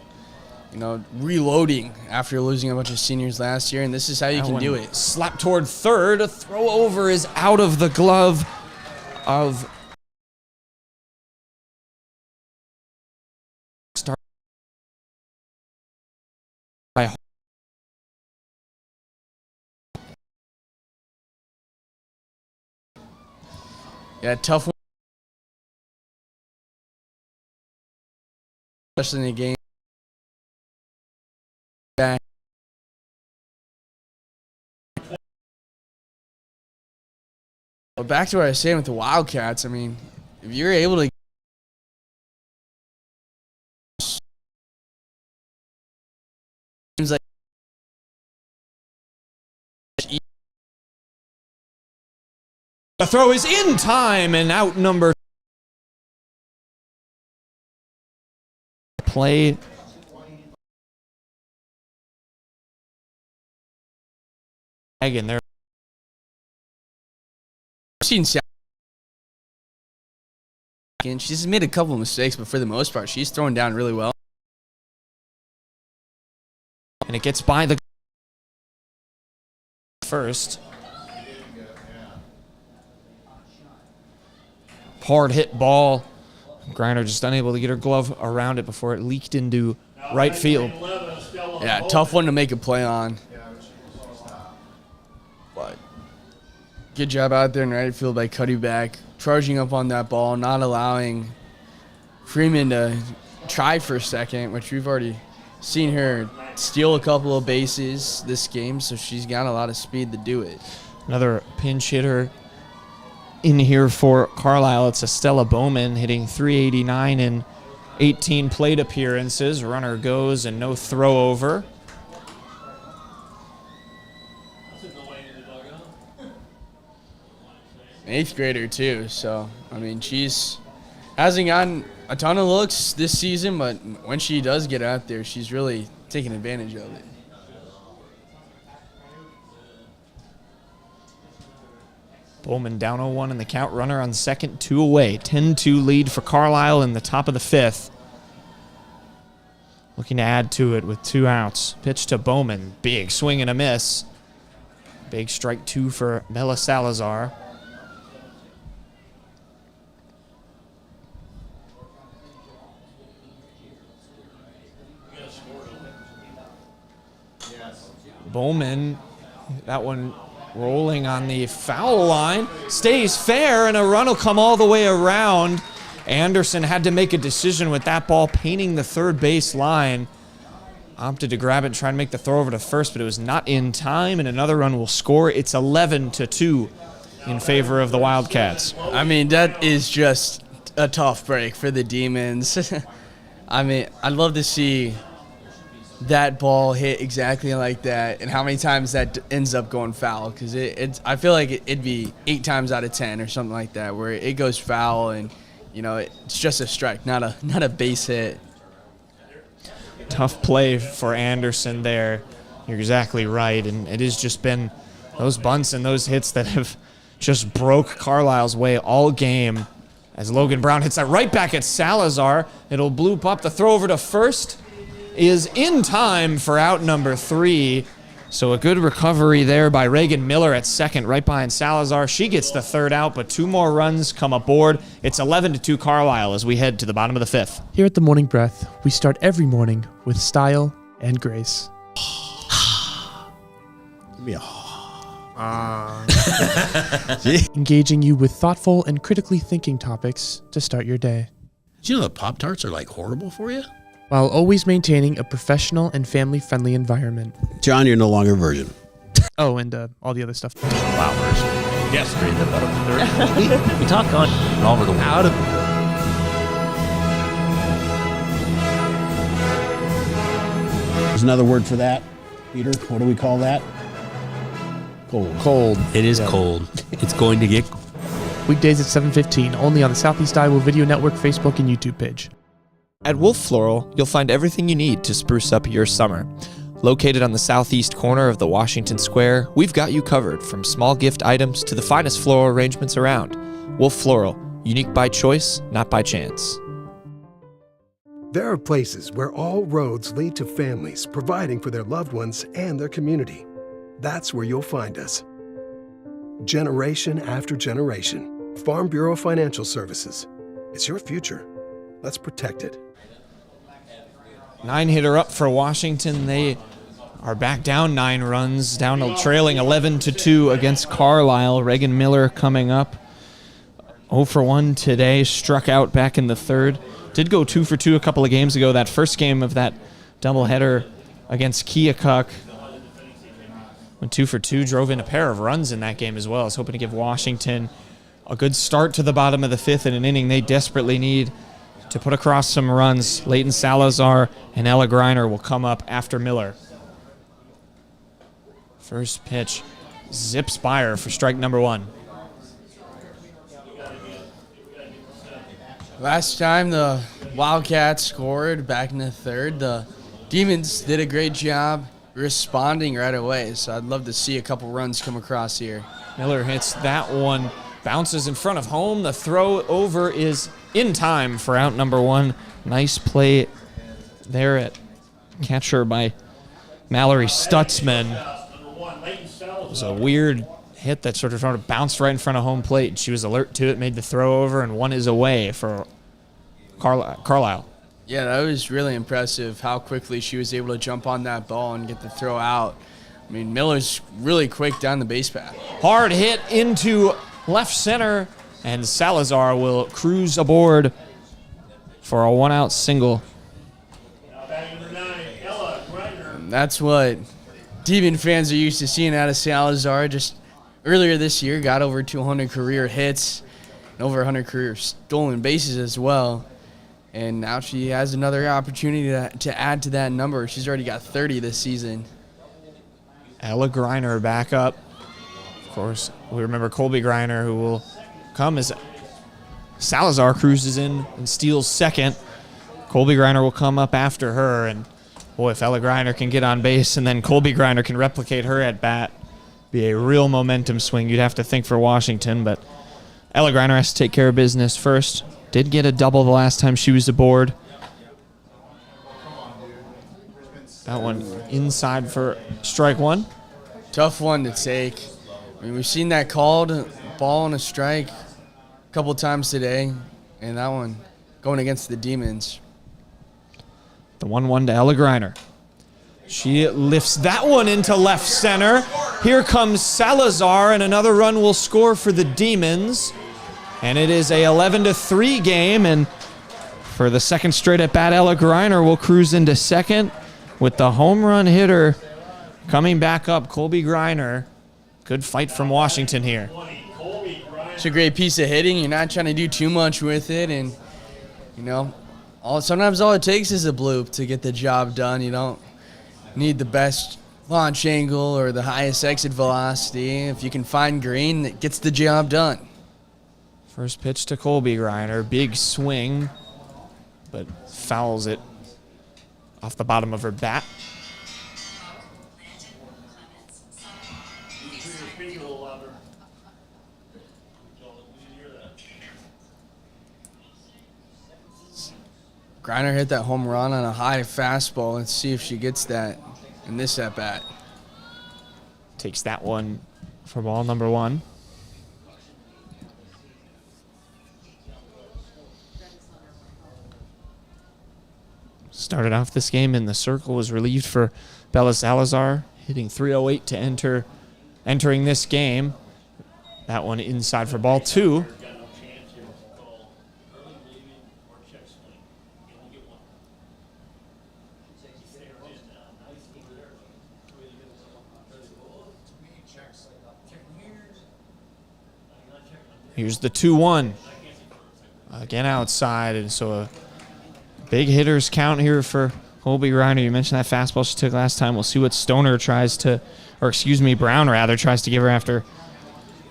S2: you know, reloading after losing a bunch of seniors last year, and this is how you can do it.
S1: Slap toward third. A throw over is out of the glove of start by
S2: tough one, especially in a game. Back. But back to what I was saying with the Wildcats, I mean, if you're able to seems like
S1: the throw is in time and outnumbered. Play. Again, there.
S2: I've seen and she's made a couple of mistakes, but for the most part, she's throwing down really well.
S1: And it gets by the first. Hard hit ball. Griner just unable to get her glove around it before it leaked into right field.
S2: Yeah, tough one to make a play on. But good job out there in right field by Cuddy back, charging up on that ball, not allowing Freeman to try for a second, which we've already seen her steal a couple of bases this game, so she's got a lot of speed to do it.
S1: Another pinch hitter in here for Carlisle. It's Estella Bowman hitting .389 in 18 plate appearances. Runner goes and no throw over.
S2: Eighth grader too, so I mean she's hasn't gotten a ton of looks this season, but when she does get out there, she's really taking advantage of it.
S1: Bowman down 0-1 in the count. Runner on second, 2 away. 10-2 lead for Carlisle in the top of the 5th. Looking to add to it with 2 outs. Pitch to Bowman. Big swing and a miss. Big strike 2 for Bella Salazar. Bowman, that one rolling on the foul line, stays fair, and a run will come all the way around. Anderson had to make a decision with that ball painting the third base line. Opted to grab it and try and make the throw over to first, but it was not in time, and another run will score. It's 11-2 in favor of the Wildcats.
S2: I mean, that is just a tough break for the Demons. I mean, I'd love to see that ball hit exactly like that, and how many times that ends up going foul, because I feel like it'd be 8 times out of 10 or something like that, where it goes foul and, you know, it's just a strike, not a base hit.
S1: Tough play for Anderson there. You're exactly right, and it has just been those bunts and those hits that have just broke Carlisle's way all game. As Logan Brown hits that right back at Salazar, it'll bloop up. The throw over to first is in time for out number 3. So a good recovery there by Reagan Miller at second, right behind Salazar. She gets the third out, but 2 more runs come aboard. It's 11-2 Carlisle as we head to the bottom of the 5th.
S4: Here at the Morning Breath, we start every morning with style and grace.
S20: Give me a
S4: Engaging you with thoughtful and critically thinking topics to start your day.
S20: Did you know that Pop-Tarts are like horrible for you?
S4: While always maintaining a professional and family-friendly environment.
S20: John, you're no longer a virgin.
S4: Oh, and all the other stuff.
S19: Wow, version. Yes. We talk on all over the out of.
S20: There's another word for that, Peter. What do we call that? Cold.
S19: Cold. It is cold. It's going to get.
S4: Weekdays at 7:15, only on the Southeast Iowa Video Network Facebook and YouTube page.
S7: At Wolf Floral, you'll find everything you need to spruce up your summer. Located on the southeast corner of the Washington Square, we've got you covered from small gift items to the finest floral arrangements around. Wolf Floral, unique by choice, not by chance.
S18: There are places where all roads lead to families providing for their loved ones and their community. That's where you'll find us. Generation after generation, Farm Bureau Financial Services. It's your future. Let's protect it.
S1: 9-hitter up for Washington. They are back down 9 runs, trailing 11-2 against Carlisle. Reagan Miller coming up 0 for 1 today, struck out back in the 3rd. Did go 2 for 2 a couple of games ago. That first game of that doubleheader against Keokuk went 2 for 2, drove in a pair of runs in that game as well. I was hoping to give Washington a good start to the bottom of the 5th in an inning they desperately need to put across some runs. Leighton Salazar and Ella Greiner will come up after Miller. First pitch zips by her for strike number 1.
S2: Last time the Wildcats scored back in the 3rd, the Demons did a great job responding right away, so I'd love to see a couple runs come across here.
S1: Miller hits that one, bounces in front of home. The throw over is in time for out number 1. Nice play there at catcher by Mallory Stutzman. It was a weird hit that sort of bounced right in front of home plate. She was alert to it, made the throw over, and 1 is away for Carlisle.
S2: Yeah, that was really impressive how quickly she was able to jump on that ball and get the throw out. I mean, Miller's really quick down the base path.
S1: Hard hit into left center, and Salazar will cruise aboard for a 1-out single.
S2: And that's what Demon fans are used to seeing out of Salazar. Just earlier this year, got over 200 career hits and over 100 career stolen bases as well. And now she has another opportunity to add to that number. She's already got 30 this season.
S1: Ella Greiner back up. Of course, we remember Colby Greiner, who will come as Salazar cruises in and steals second. Colby Greiner will come up after her, and boy, if Ella Greiner can get on base and then Colby Greiner can replicate her at bat, be a real momentum swing. You'd have to think for Washington, but Ella Greiner has to take care of business first. Did get a double the last time she was aboard. That one inside for strike 1.
S2: Tough one to take. I mean, we've seen that called ball and a strike a couple times today, and that one going against the Demons.
S1: The 1-1 to Ella Greiner. She lifts that one into left center. Here comes Salazar, and another run will score for the Demons. And it is a 11-3 game, and for the second straight at bat, Ella Greiner will cruise into second with the home run hitter coming back up, Colby Greiner. Good fight from Washington here.
S2: It's a great piece of hitting. You're not trying to do too much with it, and sometimes all it takes is a bloop to get the job done. You don't need the best launch angle or the highest exit velocity. If you can find green, it gets the job done.
S1: First pitch to Colby Greiner. Big swing, but fouls it off the bottom of her bat.
S2: Griner hit that home run on a high fastball. Let's see if she gets that in this at-bat.
S1: Takes that one for ball number 1. Started off this game in the circle, was relieved for Bella Salazar, hitting .308 to entering this game. That one inside for ball 2. Here's the 2-1. Again outside, and so a big hitters count here for Colby Griner. You mentioned that fastball she took last time. We'll see what Brown tries to give her after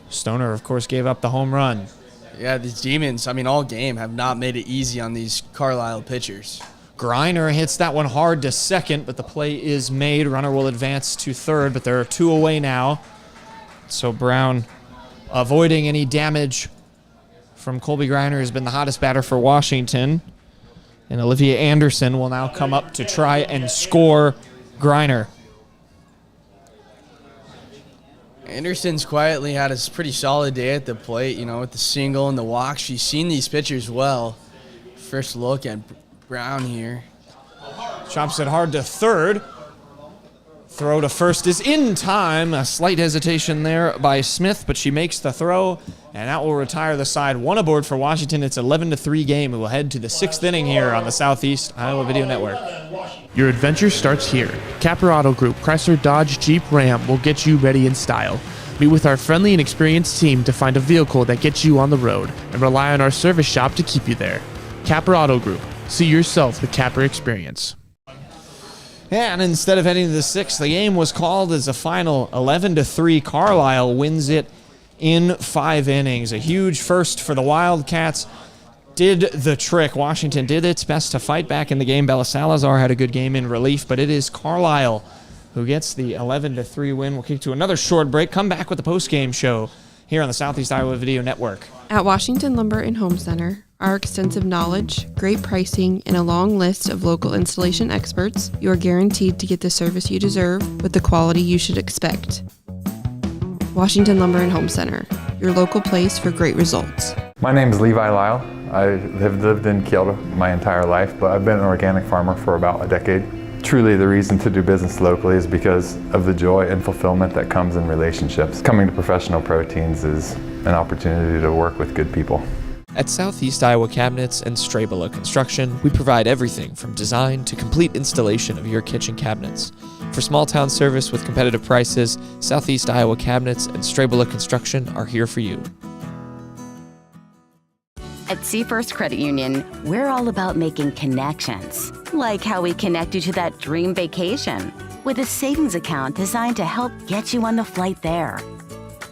S1: Stoner, of course, gave up the home run.
S2: Yeah, these Demons, all game have not made it easy on these Carlisle pitchers.
S1: Griner hits that one hard to second, but the play is made. Runner will advance to third, but there are 2 away now. So Brown, avoiding any damage from Colby Griner, has been the hottest batter for Washington. And Olivia Anderson will now come up to try and score Griner.
S2: Anderson's quietly had a pretty solid day at the plate, with the single and the walk. She's seen these pitchers well. First look at Brown here.
S1: Chops it hard to third. Throw to first is in time. A slight hesitation there by Smith, but she makes the throw, and that will retire the side. 1 aboard for Washington. It's 11-3 game. We will head to the 6th inning here on the Southeast Iowa Video Network.
S4: Your adventure starts here. Capper Auto Group, Chrysler, Dodge, Jeep, Ram will get you ready in style. Meet with our friendly and experienced team to find a vehicle that gets you on the road, and rely on our service shop to keep you there. Capper Auto Group. See yourself the Capper experience.
S1: And instead of heading to the 6th, the game was called as a final 11-3. Carlisle wins it in 5 innings. A huge first for the Wildcats. Did the trick. Washington did its best to fight back in the game. Bella Salazar had a good game in relief, but it is Carlisle who gets the 11-3 win. We'll kick to another short break. Come back with the postgame show here on the Southeast Iowa Video Network.
S5: At Washington Lumber and Home Center, our extensive knowledge, great pricing, and a long list of local installation experts, you are guaranteed to get the service you deserve with the quality you should expect. Washington Lumber and Home Center, your local place for great results.
S6: My name is Levi Lyle. I have lived in Kielder my entire life, but I've been an organic farmer for about a decade. Truly the reason to do business locally is because of the joy and fulfillment that comes in relationships. Coming to Professional Proteins is an opportunity to work with good people.
S7: At Southeast Iowa Cabinets and Strabela Construction, we provide everything from design to complete installation of your kitchen cabinets. For small town service with competitive prices, Southeast Iowa Cabinets and Strabela Construction are here for you.
S8: At Seafirst Credit Union, we're all about making connections, like how we connect you to that dream vacation with a savings account designed to help get you on the flight there.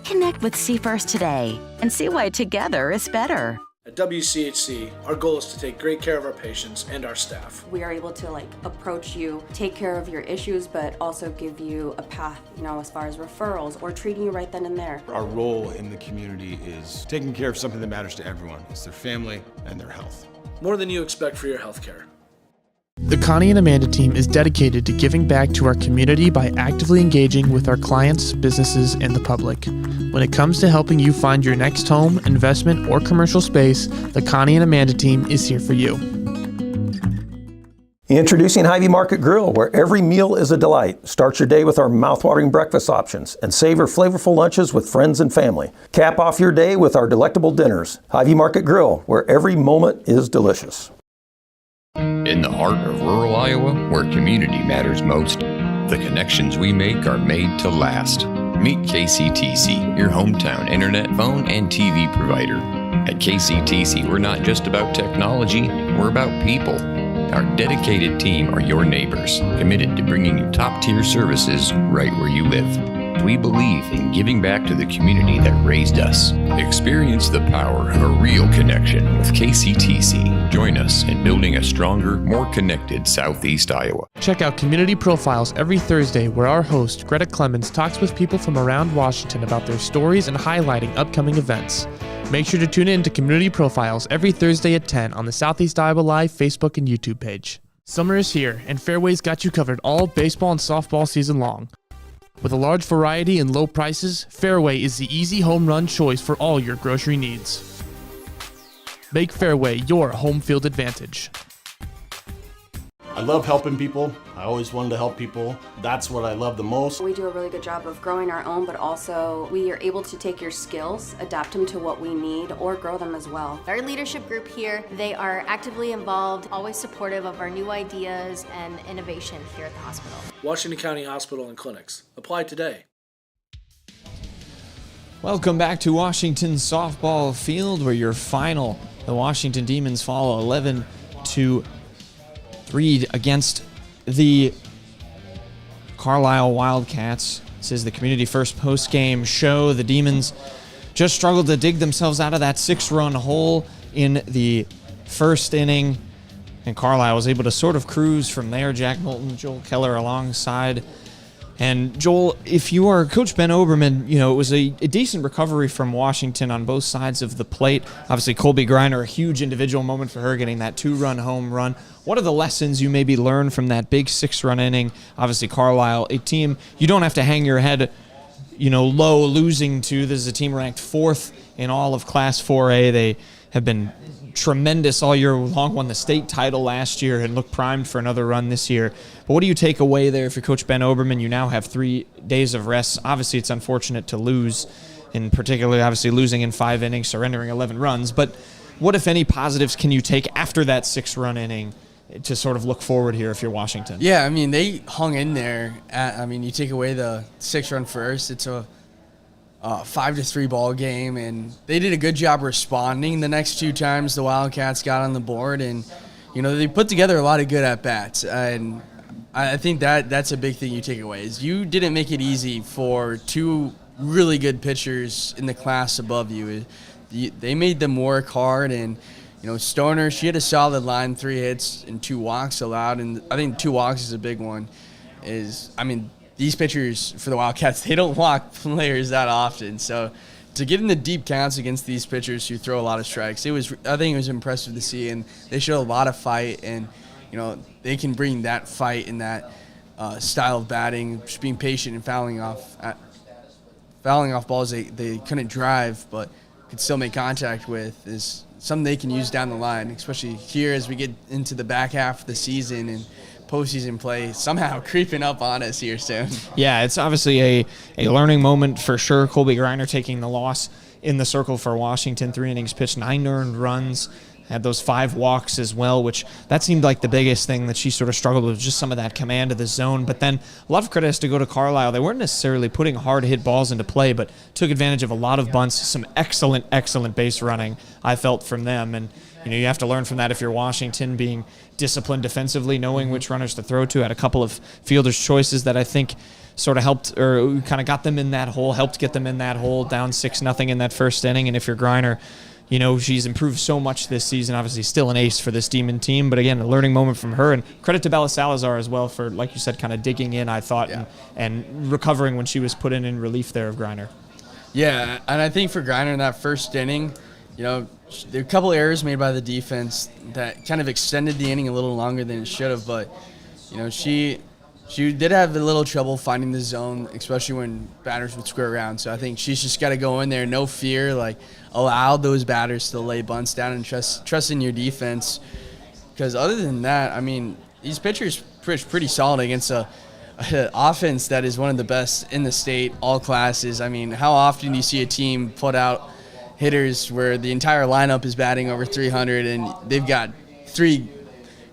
S8: Connect with Seafirst today and see why together is better.
S9: At WCHC, our goal is to take great care of our patients and our staff.
S10: We are able to approach you, take care of your issues, but also give you a path, as far as referrals or treating you right then and there.
S11: Our role in the community is taking care of something that matters to everyone. It's their family and their health.
S9: More than you expect for your health care.
S4: The Connie and Amanda team is dedicated to giving back to our community by actively engaging with our clients, businesses, and the public. When it comes to helping you find your next home, investment, or commercial space, the Connie and Amanda team is here for you.
S12: Introducing Hy-Vee Market Grill, where every meal is a delight. Start your day with our mouthwatering breakfast options and savor flavorful lunches with friends and family. Cap off your day with our delectable dinners. Hy-Vee Market Grill, where every moment is delicious.
S13: In the heart of rural Iowa, where community matters most, the connections we make are made to last. Meet KCTC, your hometown internet, phone, and TV provider. At KCTC, we're not just about technology, we're about people. Our dedicated team are your neighbors, committed to bringing you top-tier services right where you live. We believe in giving back to the community that raised us. Experience the power of a real connection with KCTC. Join us in building a stronger, more connected Southeast Iowa.
S4: Check out Community Profiles every Thursday, where our host, Greta Clemens, talks with people from around Washington about their stories and highlighting upcoming events. Make sure to tune in to Community Profiles every Thursday at 10 on the Southeast Iowa Live Facebook and YouTube page. Summer is here, and Fairway's got you covered all baseball and softball season long. With a large variety and low prices, Fairway is the easy home run choice for all your grocery needs. Make Fairway your home field advantage.
S14: I love helping people. I always wanted to help people. That's what I love the most.
S10: We do a really good job of growing our own, but also we are able to take your skills, adapt them to what we need, or grow them as well.
S15: Our leadership group here, they are actively involved, always supportive of our new ideas and innovation here at the hospital.
S9: Washington County Hospital and Clinics. Apply today.
S1: Welcome back to Washington Softball Field, where your final, the Washington Demons fall 11-3 against the Carlisle Wildcats. This is the Community First post-game show. The Demons just struggled to dig themselves out of that 6-run hole in the first inning, and Carlisle was able to sort of cruise from there. Jack Knowlton, Joel Keller alongside. And Joel, if you are Coach Ben Oberman, it was a decent recovery from Washington on both sides of the plate. Obviously, Colby Greiner, a huge individual moment for her, getting that 2-run home run. What are the lessons you maybe learned from that big 6-run inning? Obviously, Carlisle, a team you don't have to hang your head, low losing to. This is a team ranked 4th in all of Class 4A. They have been tremendous all year long, won the state title last year and look primed for another run this year. But what do you take away there if you're Coach Ben Oberman? You now have 3 days of rest. Obviously, it's unfortunate to lose, in particular, obviously losing in 5 innings, surrendering 11 runs. But what, if any, positives can you take after that 6-run inning to sort of look forward here if you're Washington?
S2: Yeah, I mean, they hung in there. You take away the 6-run first, it's a 5-3 ball game, and they did a good job responding the next 2 times the Wildcats got on the board, and they put together a lot of good at bats, and I think that's a big thing you take away is you didn't make it easy for 2 really good pitchers in the class above you. They made them work hard, and Stoner, she had a solid line, 3 hits and 2 walks allowed, and I think 2 walks is a big one. These pitchers for the Wildcats, they don't walk players that often. So to get in the deep counts against these pitchers who throw a lot of strikes, I think it was impressive to see. And they showed a lot of fight, and they can bring that fight and that style of batting, just being patient and fouling off balls they couldn't drive but could still make contact with is something they can use down the line, especially here as we get into the back half of the season and postseason play somehow creeping up on us here soon.
S1: Yeah, it's obviously a learning moment for sure. Colby Greiner taking the loss in the circle for Washington. 3 innings pitched, 9 earned runs, had those 5 walks as well, which that seemed like the biggest thing that she sort of struggled with, just some of that command of the zone. But then a lot of credit has to go to Carlisle. They weren't necessarily putting hard hit balls into play, but took advantage of a lot of bunts, some excellent base running I felt from them. And you have to learn from that if you're Washington, being disciplined defensively, knowing which runners to throw to. Had a couple of fielders' choices that I think sort of helped or kind of got them in that hole, helped get them in that hole, down 6-0 in that first inning. And if you're Greiner, she's improved so much this season, obviously still an ace for this Demon team. But again, a learning moment from her. And credit to Bella Salazar as well for, like you said, kind of digging in, I thought, and recovering when she was put in relief there of Greiner.
S2: Yeah, and I think for Greiner in that first inning, there were a couple errors made by the defense that kind of extended the inning a little longer than it should have. But, she did have a little trouble finding the zone, especially when batters would square around. So I think she's just got to go in there, no fear, allow those batters to lay bunts down and trust in your defense. Because other than that, these pitchers pretty solid against a offense that is one of the best in the state, all classes. How often do you see a team put out hitters where the entire lineup is batting over 300 and they've got 3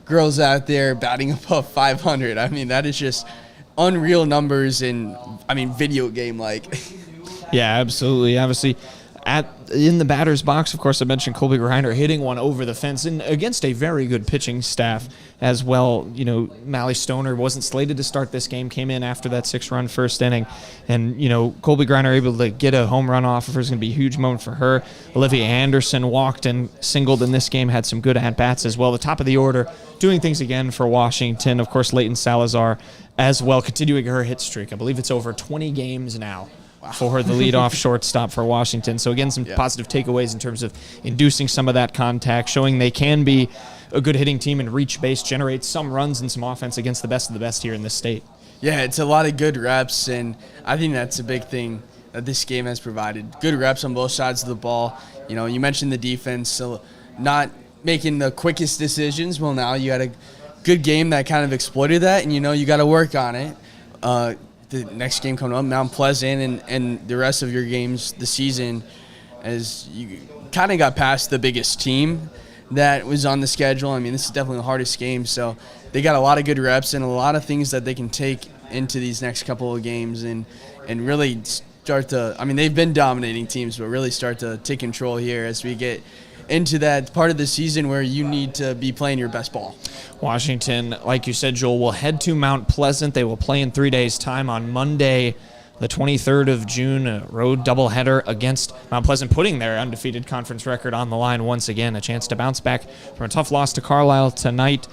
S2: girls out there batting above 500? That is just unreal numbers and video game like.
S1: Yeah, absolutely. Obviously, in the batter's box, of course, I mentioned Colby Greiner hitting one over the fence and against a very good pitching staff as well. You know, Mally Stoner wasn't slated to start this game, came in after that 6-run first inning. And, you know, Colby Greiner able to get a home run off of her is going to be a huge moment for her. Olivia Anderson walked and singled in this game, had some good at-bats as well. The top of the order doing things again for Washington. Of course, Leighton Salazar as well, continuing her hit streak. I believe it's over 20 games now for her, the leadoff shortstop for Washington. So again, some positive takeaways in terms of inducing some of that contact, showing they can be a good hitting team and reach base, generate some runs and some offense against the best of the best here in this state.
S2: Yeah, it's a lot of good reps, and I think that's a big thing that this game has provided. Good reps on both sides of the ball. You know, you mentioned the defense, so not making the quickest decisions. Well, now you had a good game that kind of exploited that, and you know you got to work on it. The next game coming up, Mount Pleasant, and the rest of your games this season, as you kind of got past the biggest team that was on the schedule. I mean, this is definitely the hardest game, so they got a lot of good reps and a lot of things that they can take into these next couple of games and really start to, I mean, they've been dominating teams, but really start to take control here as we get into that part of the season where you need to be playing your best ball.
S1: Washington, like you said, Joel, will head to Mount Pleasant. They will play in 3 days' time on Monday, the 23rd of June, a road doubleheader against Mount Pleasant, putting their undefeated conference record on the line once again, a chance to bounce back from a tough loss to Carlisle tonight.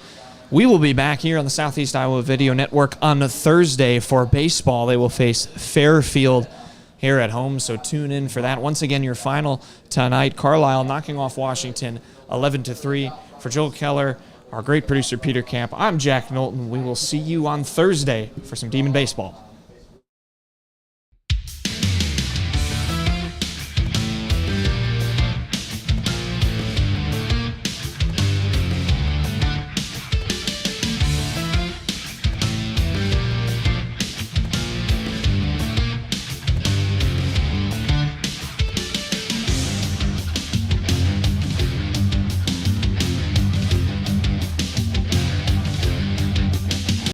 S1: We will be back here on the Southeast Iowa Video Network on Thursday for baseball. They will face Fairfield here at home, so tune in for that. Once again, your final tonight, Carlisle knocking off Washington 11-3. For Joel Keller, our great producer Peter Camp, I'm Jack Knowlton. We will see you on Thursday for some Demon Baseball.